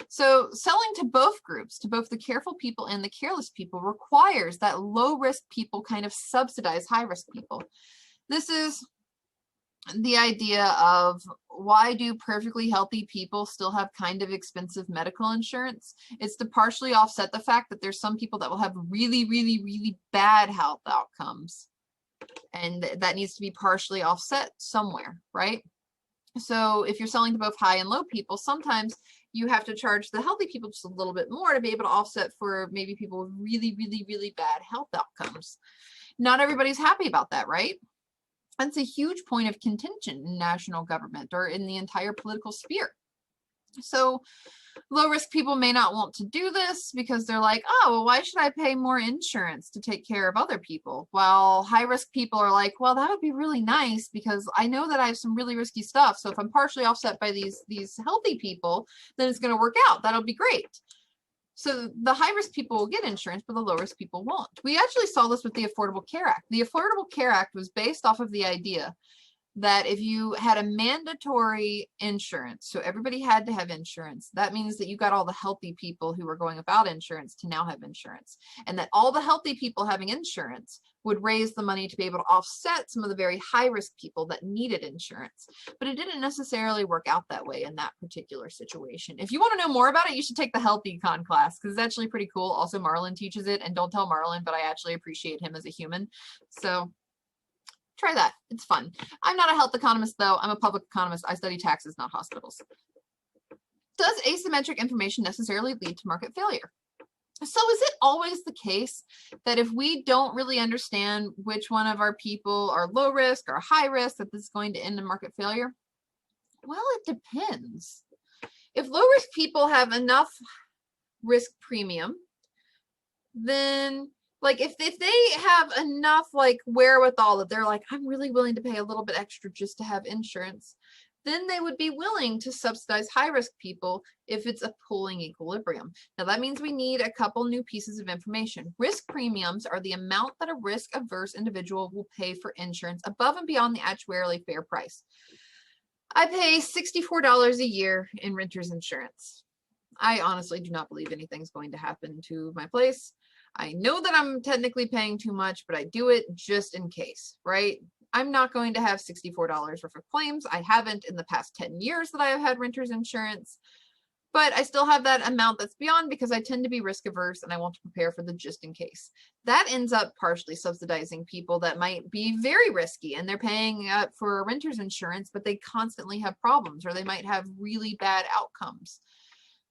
So selling to both groups, to both the careful people and the careless people, requires that low-risk people kind of subsidize high-risk people. This is the idea of why do perfectly healthy people still have kind of expensive medical insurance? It's to partially offset the fact that there's some people that will have really, really, really bad health outcomes. And that needs to be partially offset somewhere, right? So if you're selling to both high and low people, sometimes you have to charge the healthy people just a little bit more to be able to offset for maybe people with really, really, really bad health outcomes. Not everybody's happy about that, right? That's a huge point of contention in national government or in the entire political sphere. So low-risk people may not want to do this because they're like, oh, well, why should I pay more insurance to take care of other people? While high-risk people are like, well, that would be really nice because I know that I have some really risky stuff. So if I'm partially offset by these healthy people, then it's going to work out. That'll be great. So the high-risk people will get insurance, but the low-risk people won't. We actually saw this with the Affordable Care Act. The Affordable Care Act was based off of the idea that if you had a mandatory insurance, so everybody had to have insurance, that means that you got all the healthy people who were going without insurance to now have insurance. And that all the healthy people having insurance would raise the money to be able to offset some of the very high-risk people that needed insurance. But it didn't necessarily work out that way in that particular situation. If you want to know more about it, you should take the Health Econ class, because it's actually pretty cool. Also, Marlon teaches it, and don't tell Marlon, but I actually appreciate him as a human. So try that. It's fun. I'm not a health economist, though. I'm a public economist. I study taxes, not hospitals. Does asymmetric information necessarily lead to market failure? So is it always the case that if we don't really understand which one of our people are low risk or high risk, that this is going to end in market failure? Well, it depends. If low risk people have enough risk premium, then like if they have enough like wherewithal that they're like, I'm really willing to pay a little bit extra just to have insurance, then they would be willing to subsidize high risk people if it's a pooling equilibrium. Now that means we need a couple new pieces of information. Risk premiums are the amount that a risk averse individual will pay for insurance above and beyond the actuarially fair price. I pay $64 a year in renter's insurance. I honestly do not believe anything's going to happen to my place. I know that I'm technically paying too much, but I do it just in case, right? I'm not going to have $64 worth of claims. I haven't in the past 10 years that I have had renter's insurance, but I still have that amount that's beyond because I tend to be risk averse and I want to prepare for the just in case. That ends up partially subsidizing people that might be very risky and they're paying for renter's insurance, but they constantly have problems or they might have really bad outcomes.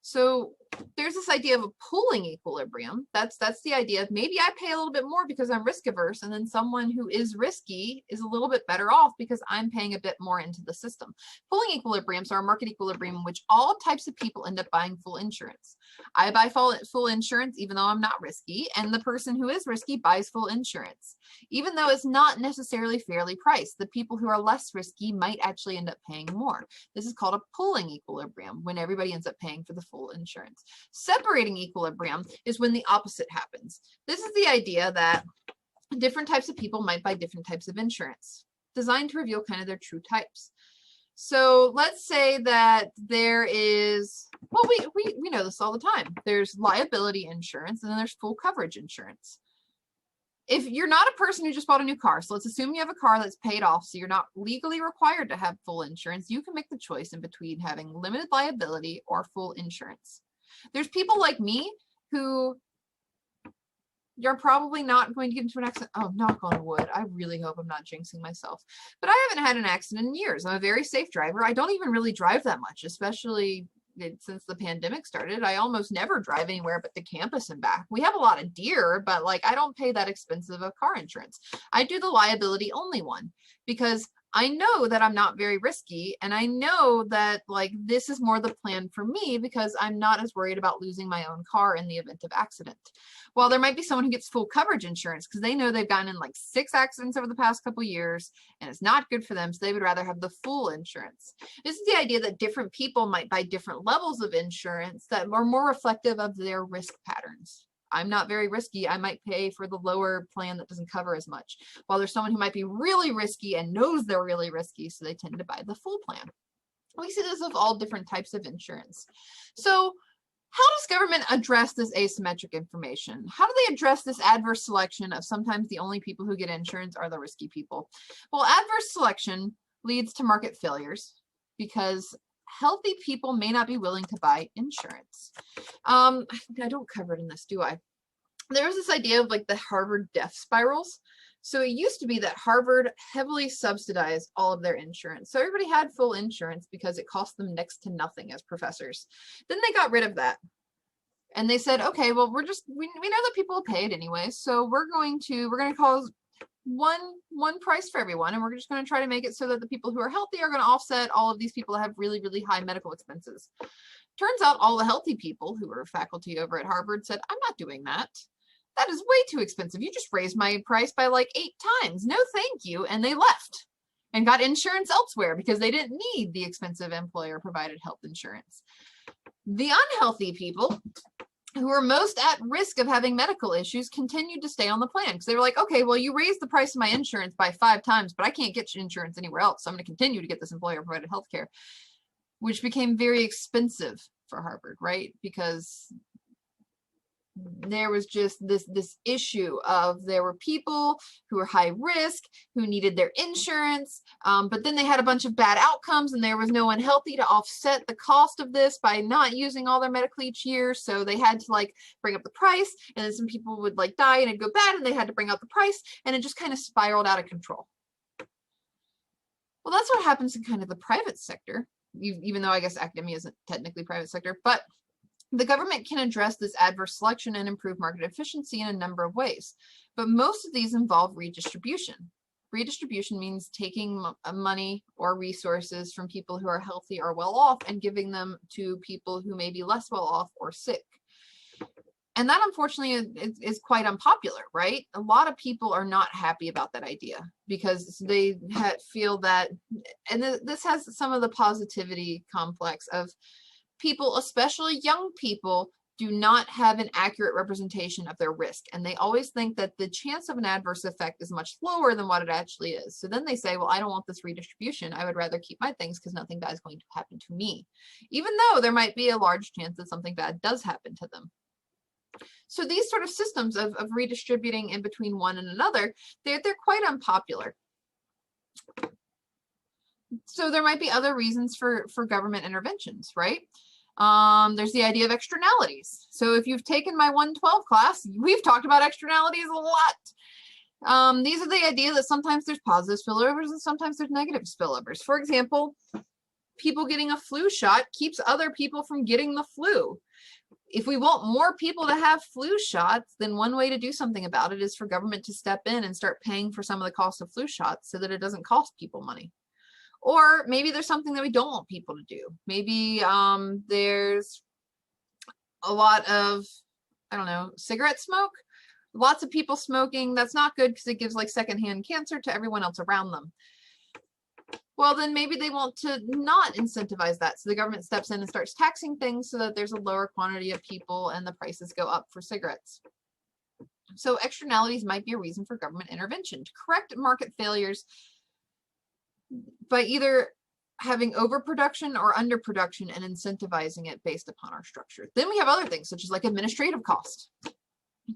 So there's this idea of a pooling equilibrium. That's the idea of maybe I pay a little bit more because I'm risk averse, and then someone who is risky is a little bit better off because I'm paying a bit more into the system. Pooling equilibriums are a market equilibrium in which all types of people end up buying full insurance. I buy full insurance even though I'm not risky, and the person who is risky buys full insurance. Even though it's not necessarily fairly priced, the people who are less risky might actually end up paying more. This is called a pooling equilibrium, when everybody ends up paying for the full insurance. Separating equilibrium is when the opposite happens. This is the idea that different types of people might buy different types of insurance, designed to reveal kind of their true types. So let's say that there is, well, we know this all the time. There's liability insurance and then there's full coverage insurance. If you're not a person who just bought a new car, so let's assume you have a car that's paid off, so you're not legally required to have full insurance, you can make the choice in between having limited liability or full insurance. There's people like me who you're probably not going to get into an accident. Oh, knock on wood. I really hope I'm not jinxing myself. But I haven't had an accident in years. I'm a very safe driver. I don't even really drive that much, especially since the pandemic started. I almost never drive anywhere but the campus and back. We have a lot of deer, but like I don't pay that expensive of car insurance. I do the liability only one because I know that I'm not very risky, and I know that like this is more the plan for me because I'm not as worried about losing my own car in the event of accident. While there might be someone who gets full coverage insurance because they know they've gotten in like 6 accidents over the past couple years and it's not good for them, so they would rather have the full insurance. This is the idea that different people might buy different levels of insurance that are more reflective of their risk patterns. I'm not very risky. I might pay for the lower plan that doesn't cover as much. While there's someone who might be really risky and knows they're really risky, so they tend to buy the full plan. We see this with all different types of insurance. So how does government address this asymmetric information? How do they address this adverse selection of sometimes the only people who get insurance are the risky people? Well, adverse selection leads to market failures because healthy people may not be willing to buy insurance. I don't cover it in this, do I? There was this idea of like the Harvard death spirals. So it used to be that Harvard heavily subsidized all of their insurance. So everybody had full insurance because it cost them next to nothing as professors. Then they got rid of that. And they said, okay, well, we know that people will pay it anyway. So we're going to cause one price for everyone, and we're just going to try to make it so that the people who are healthy are going to offset all of these people that have really, really high medical expenses. Turns out all the healthy people who were faculty over at Harvard said, I'm not doing that. That is way too expensive. You just raised my price by like 8 times. No, thank you. And they left and got insurance elsewhere because they didn't need the expensive employer provided health insurance. The unhealthy people who were most at risk of having medical issues continued to stay on the plan because they were like, okay, well, you raised the price of my insurance by 5 times, but I can't get insurance anywhere else. So I'm going to continue to get this employer provided health care, which became very expensive for Harvard, right? Because there was just this issue of there were people who were high risk who needed their insurance, but then they had a bunch of bad outcomes and there was no one healthy to offset the cost of this by not using all their medical each year. So they had to like bring up the price, and then some people would like die and it'd go bad and they had to bring up the price, and it just kind of spiraled out of control. Well, that's what happens in kind of the private sector, even though I guess academia isn't technically private sector, but the government can address this adverse selection and improve market efficiency in a number of ways, but most of these involve redistribution. Redistribution means taking money or resources from people who are healthy or well off and giving them to people who may be less well off or sick. And that, unfortunately, is quite unpopular, right? A lot of people are not happy about that idea because they feel that, and this has some of the positivity complex of people, especially young people, do not have an accurate representation of their risk. And they always think that the chance of an adverse effect is much lower than what it actually is. So then they say, well, I don't want this redistribution. I would rather keep my things because nothing bad is going to happen to me, even though there might be a large chance that something bad does happen to them. So these sort of systems of redistributing in between one and another, they're quite unpopular. So there might be other reasons for government interventions, right? There's the idea of externalities. So if you've taken my 112 class, we've talked about externalities a lot. These are the idea that sometimes there's positive spillovers and sometimes there's negative spillovers. For example, people getting a flu shot keeps other people from getting the flu. If we want more people to have flu shots, then one way to do something about it is for government to step in and start paying for some of the cost of flu shots so that it doesn't cost people money. Or maybe there's something that we don't want people to do. Maybe there's a lot of, I don't know, cigarette smoke. Lots of people smoking. That's not good because it gives like secondhand cancer to everyone else around them. Well, then maybe they want to not incentivize that. So the government steps in and starts taxing things so that there's a lower quantity of people and the prices go up for cigarettes. So externalities might be a reason for government intervention to correct market failures by either having overproduction or underproduction and incentivizing it based upon our structure. Then we have other things such as like administrative cost.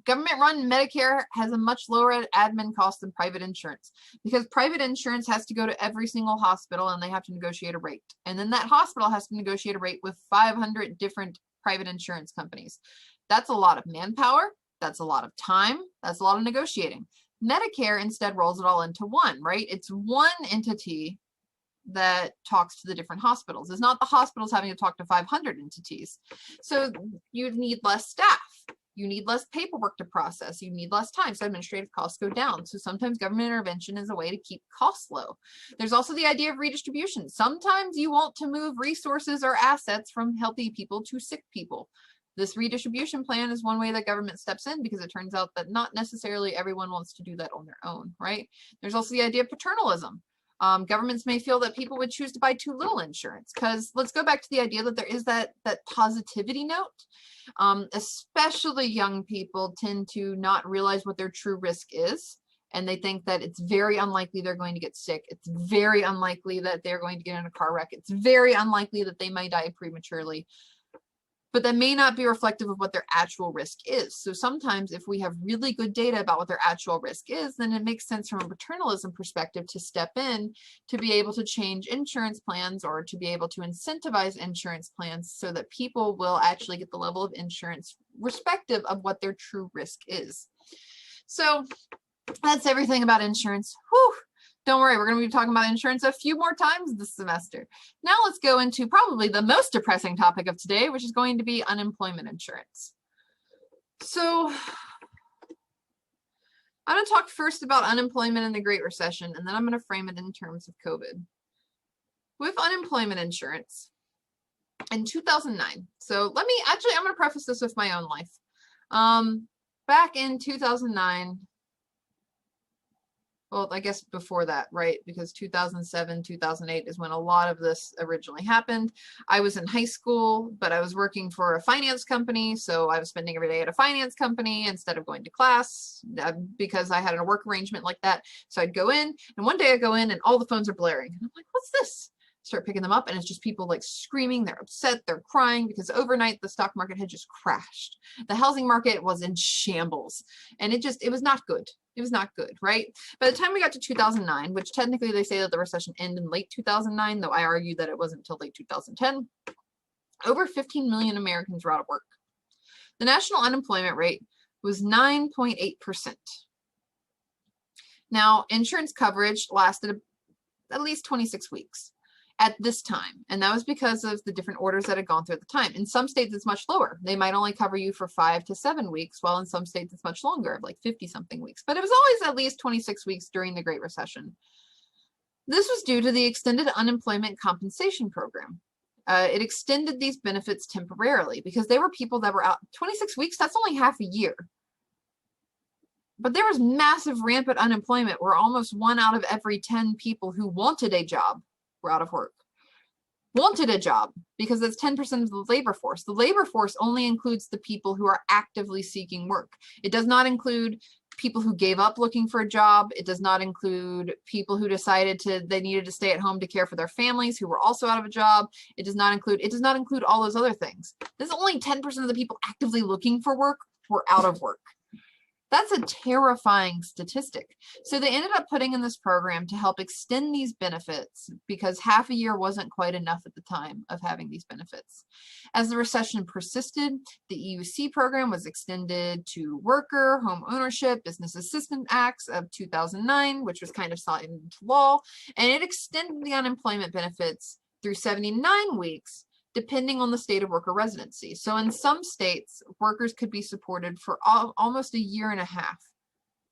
Government-run Medicare has a much lower admin cost than private insurance because private insurance has to go to every single hospital and they have to negotiate a rate. And then that hospital has to negotiate a rate with 500 different private insurance companies. That's a lot of manpower. That's a lot of time. That's a lot of negotiating. Medicare instead rolls it all into one, right? It's one entity that talks to the different hospitals. It's not the hospitals having to talk to 500 entities. So you need less staff. You need less paperwork to process. You need less time. So administrative costs go down. So sometimes government intervention is a way to keep costs low. There's also the idea of redistribution. Sometimes you want to move resources or assets from healthy people to sick people. This redistribution plan is one way that government steps in because it turns out that not necessarily everyone wants to do that on their own, right? There's also the idea of paternalism. Governments may feel that people would choose to buy too little insurance because let's go back to the idea that there is that positivity note. Especially young people tend to not realize what their true risk is. And they think that it's very unlikely they're going to get sick. It's very unlikely that they're going to get in a car wreck. It's very unlikely that they might die prematurely. But that may not be reflective of what their actual risk is. So sometimes if we have really good data about what their actual risk is, then it makes sense from a paternalism perspective to step in to be able to change insurance plans or to be able to incentivize insurance plans so that people will actually get the level of insurance respective of what their true risk is. So that's everything about insurance. Whew. Don't worry, we're going to be talking about insurance a few more times this semester. Now let's go into probably the most depressing topic of today, which is going to be unemployment insurance. So I'm going to talk first about unemployment in the Great Recession, and then I'm going to frame it in terms of COVID. With unemployment insurance in 2009, so I'm going to preface this with my own life. Back in 2009, well, I guess before that, right? Because 2007, 2008 is when a lot of this originally happened. I was in high school, but I was working for a finance company. So I was spending every day at a finance company instead of going to class because I had a work arrangement like that. So I'd go in, and one day I go in and all the phones are blaring. And I'm like, what's this? Start picking them up, and it's just people like screaming, they're upset, they're crying because overnight the stock market had just crashed. The housing market was in shambles, and it was not good. It was not good, right? By the time we got to 2009, which technically they say that the recession ended in late 2009, though I argue that it wasn't until late 2010, over 15 million Americans were out of work. The national unemployment rate was 9.8%. Now, insurance coverage lasted at least 26 weeks at this time, and that was because of the different orders that had gone through at the time. In some states it's much lower. They might only cover you for 5 to 7 weeks, while in some states it's much longer, like 50 something weeks, but it was always at least 26 weeks during the Great Recession. This was due to the extended unemployment compensation program. It extended these benefits temporarily because they were people that were out 26 weeks. That's only half a year. But there was massive rampant unemployment where almost 1 out of every 10 people who wanted a job were out of work. Wanted a job, because that's 10% of the labor force. The labor force only includes the people who are actively seeking work. It does not include people who gave up looking for a job. It does not include people who decided they needed to stay at home to care for their families who were also out of a job. It does not include all those other things. This is only 10% of the people actively looking for work were out of work. That's a terrifying statistic. So they ended up putting in this program to help extend these benefits because half a year wasn't quite enough at the time of having these benefits. As the recession persisted, the EUC program was extended to worker, home ownership, business assistance acts of 2009, which was kind of signed into law, and it extended the unemployment benefits through 79 weeks depending on the state of worker residency. So in some states, workers could be supported for almost 1.5 years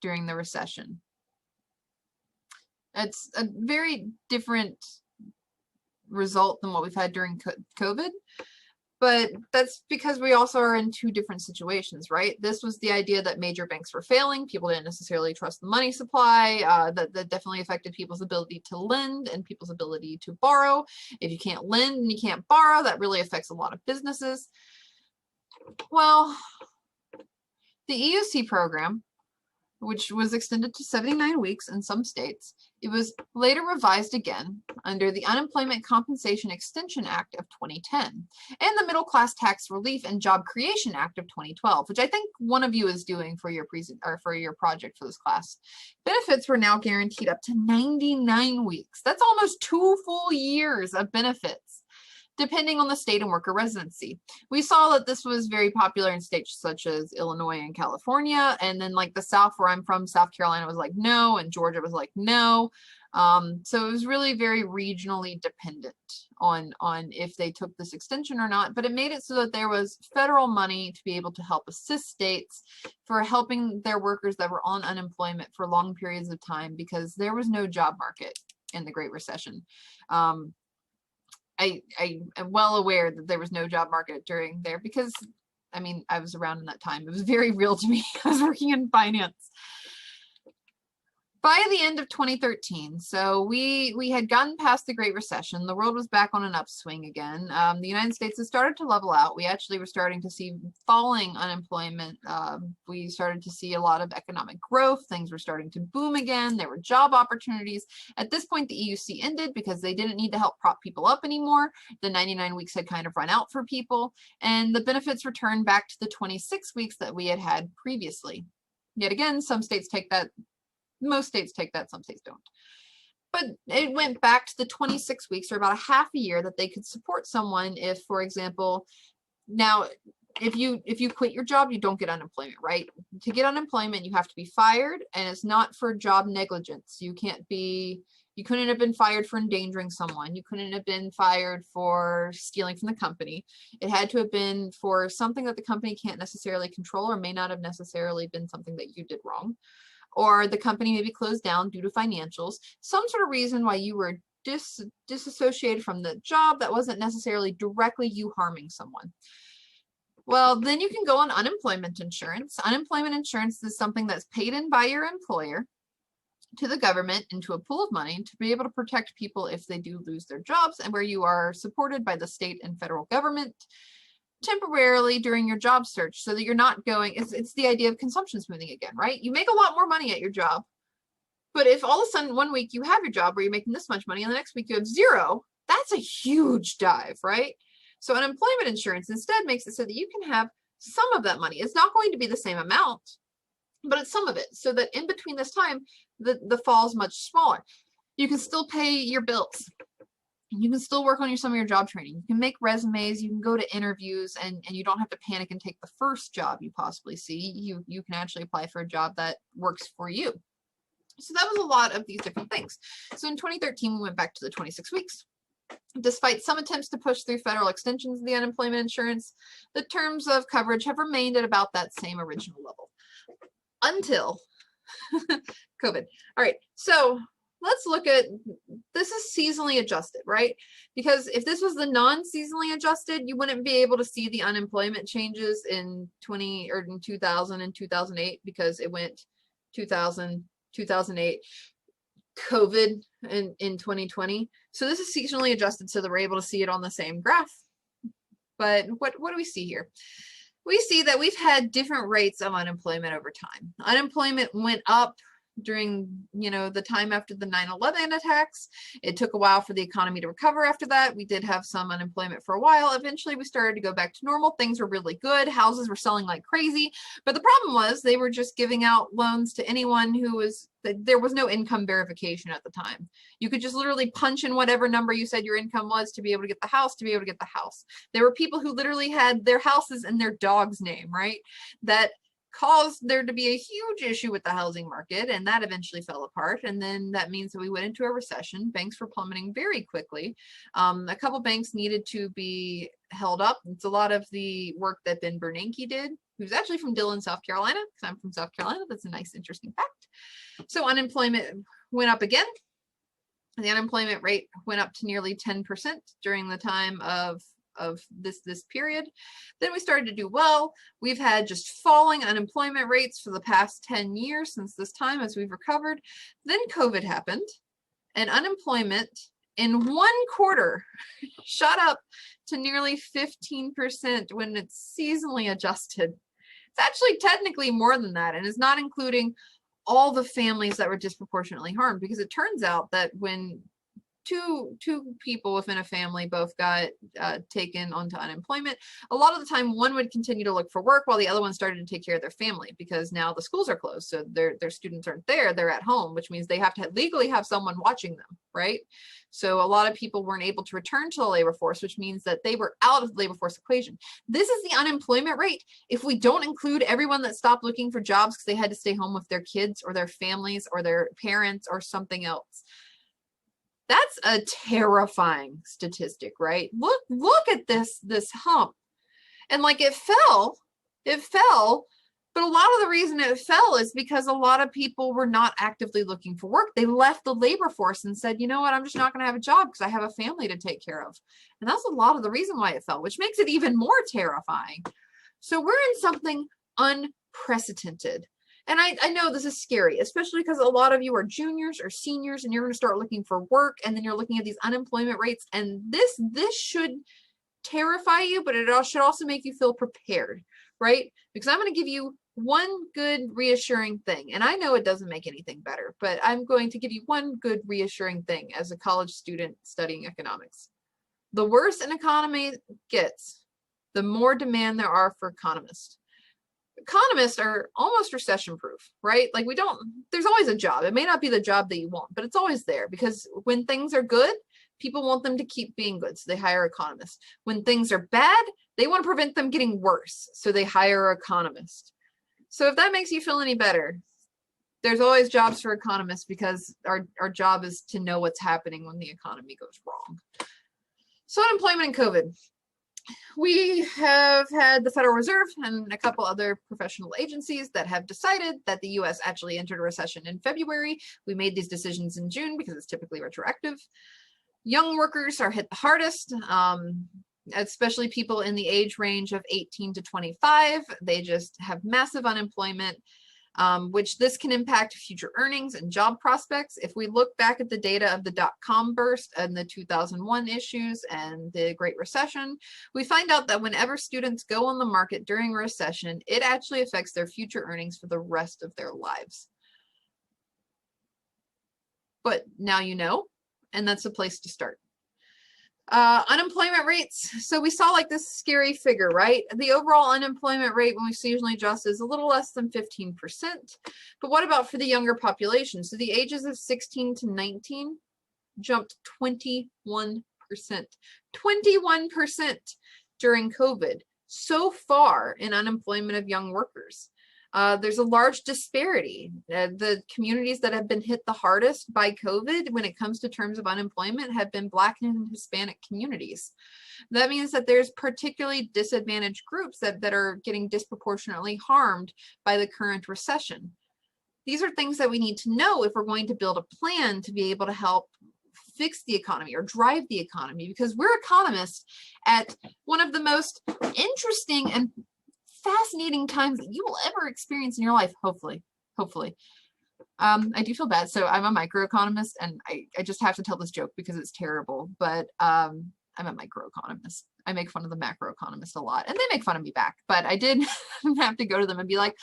during the recession. It's a very different result than what we've had during COVID, but that's because we also are in 2 different situations, right? This was the idea that major banks were failing. People didn't necessarily trust the money supply. That definitely affected people's ability to lend and people's ability to borrow. If you can't lend and you can't borrow, that really affects a lot of businesses. Well, the EUC program, which was extended to 79 weeks in some states, it was later revised again under the Unemployment Compensation Extension Act of 2010 and the Middle Class Tax Relief and Job Creation Act of 2012, which I think one of you is doing for your project for this class. Benefits were now guaranteed up to 99 weeks. That's almost 2 full years of benefits, depending on the state and worker residency. We saw that this was very popular in states such as Illinois and California, and then like the South, where I'm from, South Carolina was like no, and Georgia was like no. So it was really very regionally dependent on if they took this extension or not, but it made it so that there was federal money to be able to help assist states for helping their workers that were on unemployment for long periods of time because there was no job market in the Great Recession. I am well aware that there was no job market during there because, I mean, I was around in that time. It was very real to me. I was working in finance. By the end of 2013, so we had gotten past the Great Recession. The world was back on an upswing again. The United States had started to level out. We actually were starting to see falling unemployment. We started to see a lot of economic growth. Things were starting to boom again. There were job opportunities. At this point, the EUC ended because they didn't need to help prop people up anymore. The 99 weeks had kind of run out for people, and the benefits returned back to the 26 weeks that we had had previously. Yet again, some states take that. Most states take that, some states don't. But it went back to the 26 weeks, or about a half a year, that they could support someone if, for example, now, if you quit your job, you don't get unemployment, right? To get unemployment, you have to be fired, and it's not for job negligence. You couldn't have been fired for endangering someone. You couldn't have been fired for stealing from the company. It had to have been for something that the company can't necessarily control, or may not have necessarily been something that you did wrong. Or the company may be closed down due to financials, some sort of reason why you were disassociated from the job that wasn't necessarily directly you harming someone. Well, then you can go on unemployment insurance. Unemployment insurance is something that's paid in by your employer. to the government into a pool of money to be able to protect people if they do lose their jobs, and where you are supported by the state and federal government temporarily during your job search, so that you're not going, it's the idea of consumption smoothing again, right? You make a lot more money at your job, but if all of a sudden one week you have your job where you're making this much money and the next week you have zero, that's a huge dive, right? So unemployment insurance instead makes it so that you can have some of that money. It's not going to be the same amount, but it's some of it, so that in between this time, the fall is much smaller. You can still pay your bills. You can still work on some of your job training. You can make resumes, you can go to interviews, and you don't have to panic and take the first job you possibly see. You can actually apply for a job that works for you. So that was a lot of these different things. So in 2013, we went back to the 26 weeks. Despite some attempts to push through federal extensions of the unemployment insurance, the terms of coverage have remained at about that same original level until COVID. All right, so let's look at, this is seasonally adjusted, right? Because if this was the non-seasonally adjusted, you wouldn't be able to see the unemployment changes in 2000 and 2008, because it went 2000, 2008, COVID in 2020. So this is seasonally adjusted so that we're able to see it on the same graph. But what do we see here? We see that we've had different rates of unemployment over time. Unemployment went up during, the time after the 9/11 attacks. It took a while for the economy to recover after that. We did have some unemployment for a while. Eventually, we started to go back to normal. Things were really good. Houses were selling like crazy. But the problem was they were just giving out loans to anyone there was no income verification at the time. You could just literally punch in whatever number you said your income was to be able to get the house, There were people who literally had their houses in their dog's name, right? That caused there to be a huge issue with the housing market, and that eventually fell apart. And then that means that we went into a recession. Banks were plummeting very quickly. A couple banks needed to be held up. It's a lot of the work that Ben Bernanke did, who's actually from Dillon, South Carolina, because I'm from South Carolina. That's a nice, interesting fact. So unemployment went up again. The unemployment rate went up to nearly 10% during the time of this period. Then we started to do well. We've had just falling unemployment rates for the past 10 years since this time as we've recovered. Then COVID happened, and unemployment in one quarter shot up to nearly 15% when it's seasonally adjusted. It's actually technically more than that, and is not including all the families that were disproportionately harmed, because it turns out that when two people within a family both got taken onto unemployment, a lot of the time one would continue to look for work while the other one started to take care of their family, because now the schools are closed, so their students aren't there, they're at home, which means they have to legally have someone watching them, right? So a lot of people weren't able to return to the labor force, which means that they were out of the labor force equation. This is the unemployment rate if we don't include everyone that stopped looking for jobs because they had to stay home with their kids or their families or their parents or something else. That's a terrifying statistic, right? Look at this hump. And like it fell, but a lot of the reason it fell is because a lot of people were not actively looking for work. They left the labor force and said, you know what, I'm just not going to have a job because I have a family to take care of. And that's a lot of the reason why it fell, which makes it even more terrifying. So we're in something unprecedented. And I know this is scary, especially because a lot of you are juniors or seniors and you're going to start looking for work, and then you're looking at these unemployment rates, and this should terrify you, but it should also make you feel prepared, right? Because I'm going to give you one good reassuring thing, and I know it doesn't make anything better, but I'm going to give you one good reassuring thing as a college student studying economics. The worse an economy gets, the more demand there are for economists. Economists are almost recession proof, right? Like there's always a job. It may not be the job that you want, but it's always there, because when things are good, people want them to keep being good, so they hire economists. When things are bad, they want to prevent them getting worse, so they hire economists. So if that makes you feel any better, there's always jobs for economists, because our job is to know what's happening when the economy goes wrong. So unemployment and COVID. We have had the Federal Reserve and a couple other professional agencies that have decided that the U.S. actually entered a recession in February. We made these decisions in June because it's typically retroactive. Young workers are hit the hardest, especially people in the age range of 18 to 25. They just have massive unemployment. which this can impact future earnings and job prospects. If we look back at the data of the dot-com burst and the 2001 issues and the Great Recession, we find out that whenever students go on the market during a recession, it actually affects their future earnings for the rest of their lives. But now you know, and that's a place to start. Unemployment rates. So we saw like this scary figure, right? The overall unemployment rate when we seasonally adjust is a little less than 15%. But what about for the younger population? So the ages of 16 to 19 jumped 21%. 21% during COVID. So far in unemployment of young workers. There's a large disparity. The communities that have been hit the hardest by COVID when it comes to terms of unemployment have been Black and Hispanic communities. That means that there's particularly disadvantaged groups that are getting disproportionately harmed by the current recession. These are things that we need to know if we're going to build a plan to be able to help fix the economy or drive the economy, because we're economists at one of the most interesting and fascinating times that you will ever experience in your life, hopefully. I do feel bad. So I'm a microeconomist, and I just have to tell this joke because it's terrible, but I'm a microeconomist. I make fun of the macroeconomist a lot, and they make fun of me back, but I did have to go to them and be like,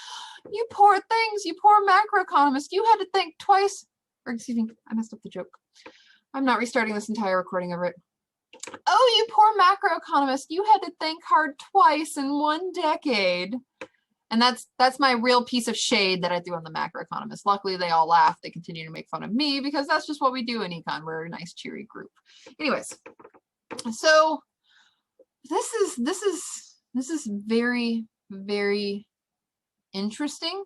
you poor things, you poor macroeconomist, you had to think twice, or excuse me, I messed up the joke. I'm not restarting this entire recording of it. Oh, you poor macroeconomist, you had to think hard twice in 1 decade. And that's my real piece of shade that I threw on the macroeconomists. Luckily, they all laugh. They continue to make fun of me because that's just what we do in econ. We're a nice, cheery group. Anyways, so this is very, very interesting.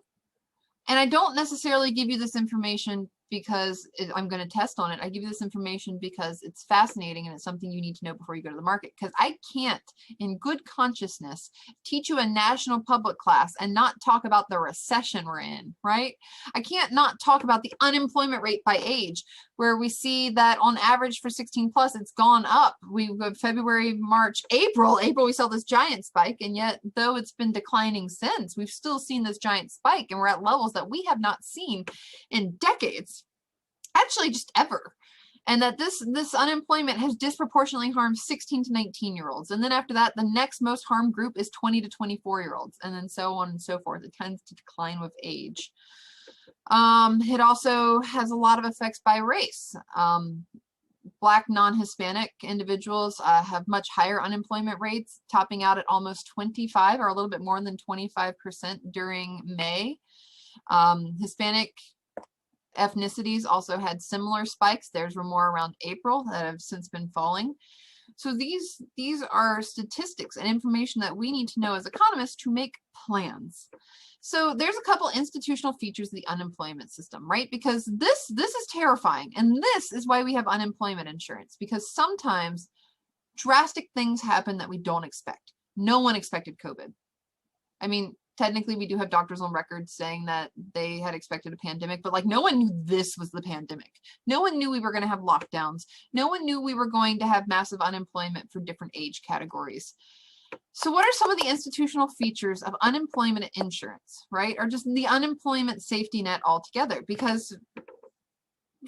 And I don't necessarily give you this information because I'm going to test on it. I give you this information because it's fascinating and it's something you need to know before you go to the market. Because I can't, in good consciousness, teach you a national public class and not talk about the recession we're in, right? I can't not talk about the unemployment rate by age, where we see that on average for 16 plus, it's gone up. We have February, March, April, we saw this giant spike. And yet, though it's been declining since, we've still seen this giant spike, and we're at levels that we have not seen in decades. Actually, just ever. And that this unemployment has disproportionately harmed 16 to 19-year-olds. And then after that, the next most harmed group is 20 to 24-year-olds, and then so on and so forth. It tends to decline with age. It also has a lot of effects by race. Black non-Hispanic individuals have much higher unemployment rates, topping out at almost 25 or a little bit more than 25% during May. Hispanic ethnicities also had similar spikes. Theirs were more around April that have since been falling. So these are statistics and information that we need to know as economists to make plans. So there's a couple institutional features of the unemployment system, right? Because this is terrifying. And this is why we have unemployment insurance, because sometimes drastic things happen that we don't expect. No one expected COVID. I mean, technically, we do have doctors on record saying that they had expected a pandemic, but like no one knew this was the pandemic. No one knew we were going to have lockdowns. No one knew we were going to have massive unemployment for different age categories. So what are some of the institutional features of unemployment insurance, right? Or just the unemployment safety net altogether? Because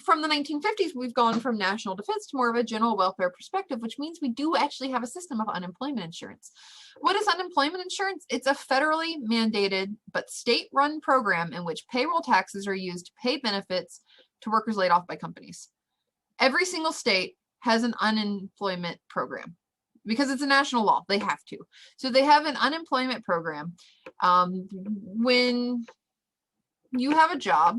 from the 1950s, we've gone from national defense to more of a general welfare perspective, which means we do actually have a system of unemployment insurance. What is unemployment insurance? It's a federally mandated but state-run program in which payroll taxes are used to pay benefits to workers laid off by companies. Every single state has an unemployment program because it's a national law. They have to. So they have an unemployment program. When you have a job,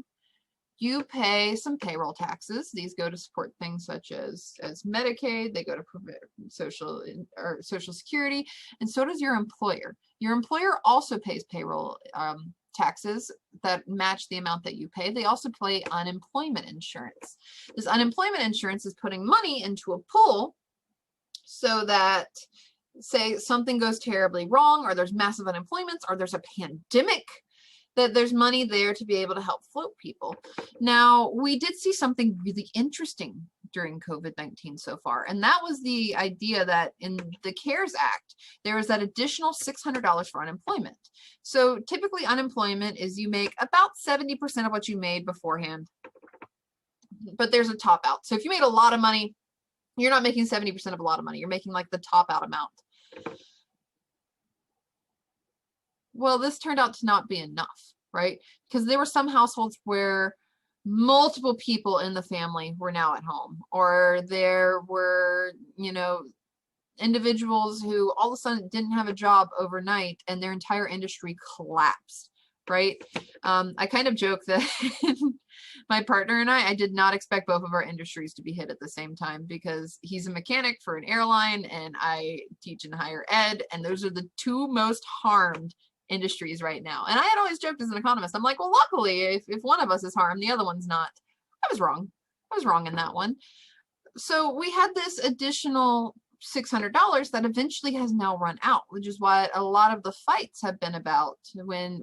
you pay some payroll taxes. These go to support things such as Medicaid. They go to Social Security, and so does your employer. Your employer also pays payroll taxes that match the amount that you pay. They also pay unemployment insurance. This unemployment insurance is putting money into a pool so that, say, something goes terribly wrong, or there's massive unemployment, or there's a pandemic, that there's money there to be able to help float people. Now, we did see something really interesting during COVID-19 so far. And that was the idea that in the CARES Act, there was that additional $600 for unemployment. So typically unemployment is you make about 70% of what you made beforehand, but there's a top out. So if you made a lot of money, you're not making 70% of a lot of money. You're making like the top out amount. Well, this turned out to not be enough, right? Because there were some households where multiple people in the family were now at home, or there were, you know, individuals who all of a sudden didn't have a job overnight and their entire industry collapsed, right? I kind of joke that my partner and I did not expect both of our industries to be hit at the same time, because he's a mechanic for an airline and I teach in higher ed, and those are the two most harmed industries right now. And I had always joked as an economist, I'm like, well, luckily, if one of us is harmed, the other one's not. I was wrong. I was wrong in that one. So we had this additional $600 that eventually has now run out, which is what a lot of the fights have been about when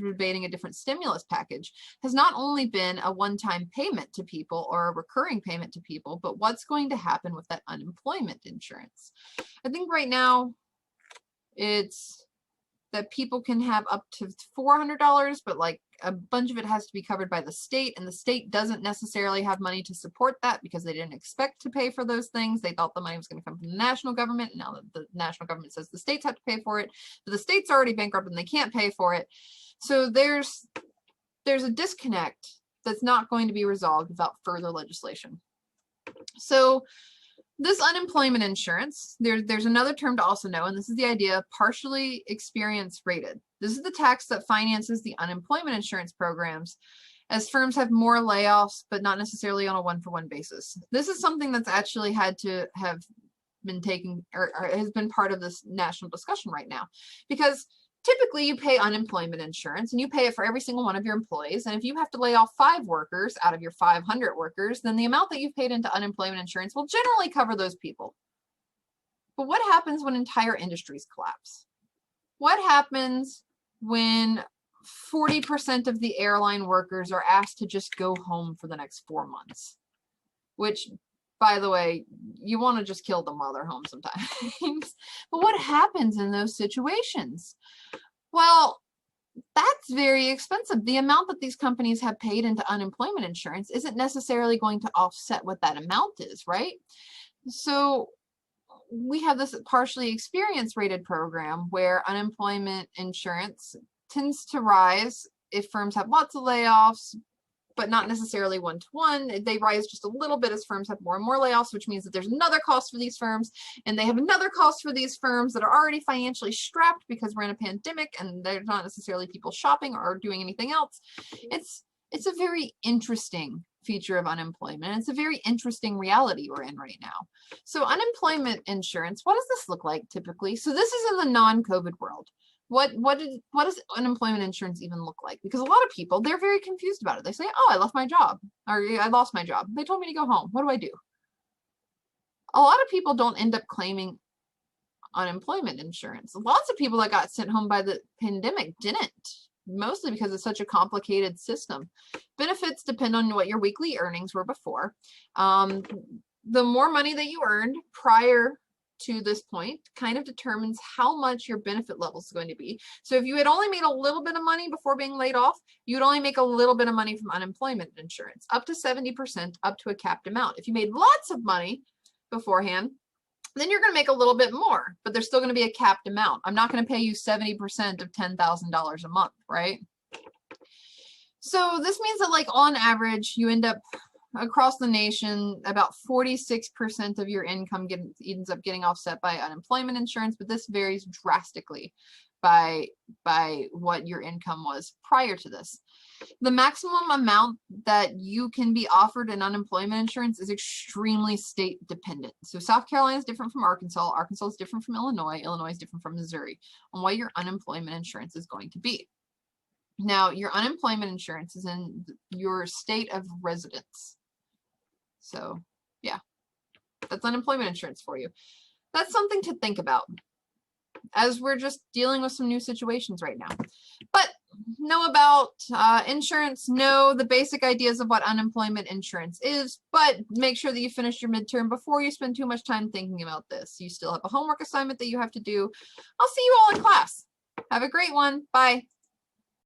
debating a different stimulus package. Has not only been a one-time payment to people or a recurring payment to people, but what's going to happen with that unemployment insurance. I think right now it's that people can have up to $400, but like a bunch of it has to be covered by the state, and the state doesn't necessarily have money to support that because they didn't expect to pay for those things. They thought the money was going to come from the national government, and now that the national government says the states have to pay for it, but the state's already bankrupt and they can't pay for it. So there's a disconnect that's not going to be resolved without further legislation. So this unemployment insurance, there's another term to also know, and this is the idea of partially experience rated. This is the tax that finances the unemployment insurance programs as firms have more layoffs, but not necessarily on a one-for-one basis. This is something that's actually had to have been taken or has been part of this national discussion right now, because typically you pay unemployment insurance and you pay it for every single one of your employees. And if you have to lay off 5 workers out of your 500 workers, then the amount that you've paid into unemployment insurance will generally cover those people. But what happens when entire industries collapse? What happens when 40% of the airline workers are asked to just go home for the next 4 months? Which, by the way, you want to just kill them while they're home sometimes. But what happens in those situations? Well, that's very expensive. The amount that these companies have paid into unemployment insurance isn't necessarily going to offset what that amount is, right? So we have this partially experience rated program where unemployment insurance tends to rise if firms have lots of layoffs, but not necessarily one-to-one. They rise just a little bit as firms have more and more layoffs, which means that there's another cost for these firms, and they have another cost for these firms that are already financially strapped because we're in a pandemic and there's not necessarily people shopping or doing anything else. It's a very interesting feature of unemployment, and it's a very interesting reality we're in right now. So unemployment insurance, what does this look like typically? So this is in the non-COVID world. What does unemployment insurance even look like? Because a lot of people, they're very confused about it. They say, oh, I left my job, or I lost my job. They told me to go home. What do I do? A lot of people don't end up claiming unemployment insurance. Lots of people that got sent home by the pandemic didn't, mostly because it's such a complicated system. Benefits depend on what your weekly earnings were before. The more money that you earned prior to this point kind of determines how much your benefit level is going to be. So if you had only made a little bit of money before being laid off, you'd only make a little bit of money from unemployment insurance, up to 70%, up to a capped amount. If you made lots of money beforehand, then you're going to make a little bit more, but there's still going to be a capped amount. I'm not going to pay you 70% of $10,000 a month, right? So this means that, like, on average, you end up across the nation, about 46% of your income ends up getting offset by unemployment insurance, but this varies drastically by what your income was prior to this. The maximum amount that you can be offered in unemployment insurance is extremely state dependent. So South Carolina is different from Arkansas. Arkansas is different from Illinois. Illinois is different from Missouri on what your unemployment insurance is going to be. Now, your unemployment insurance is in your state of residence. So yeah, that's unemployment insurance for you. That's something to think about as we're just dealing with some new situations right now. But know about insurance, know the basic ideas of what unemployment insurance is, but make sure that you finish your midterm before you spend too much time thinking about this. You still have a homework assignment that you have to do. I'll see you all in class. Have a great one. Bye.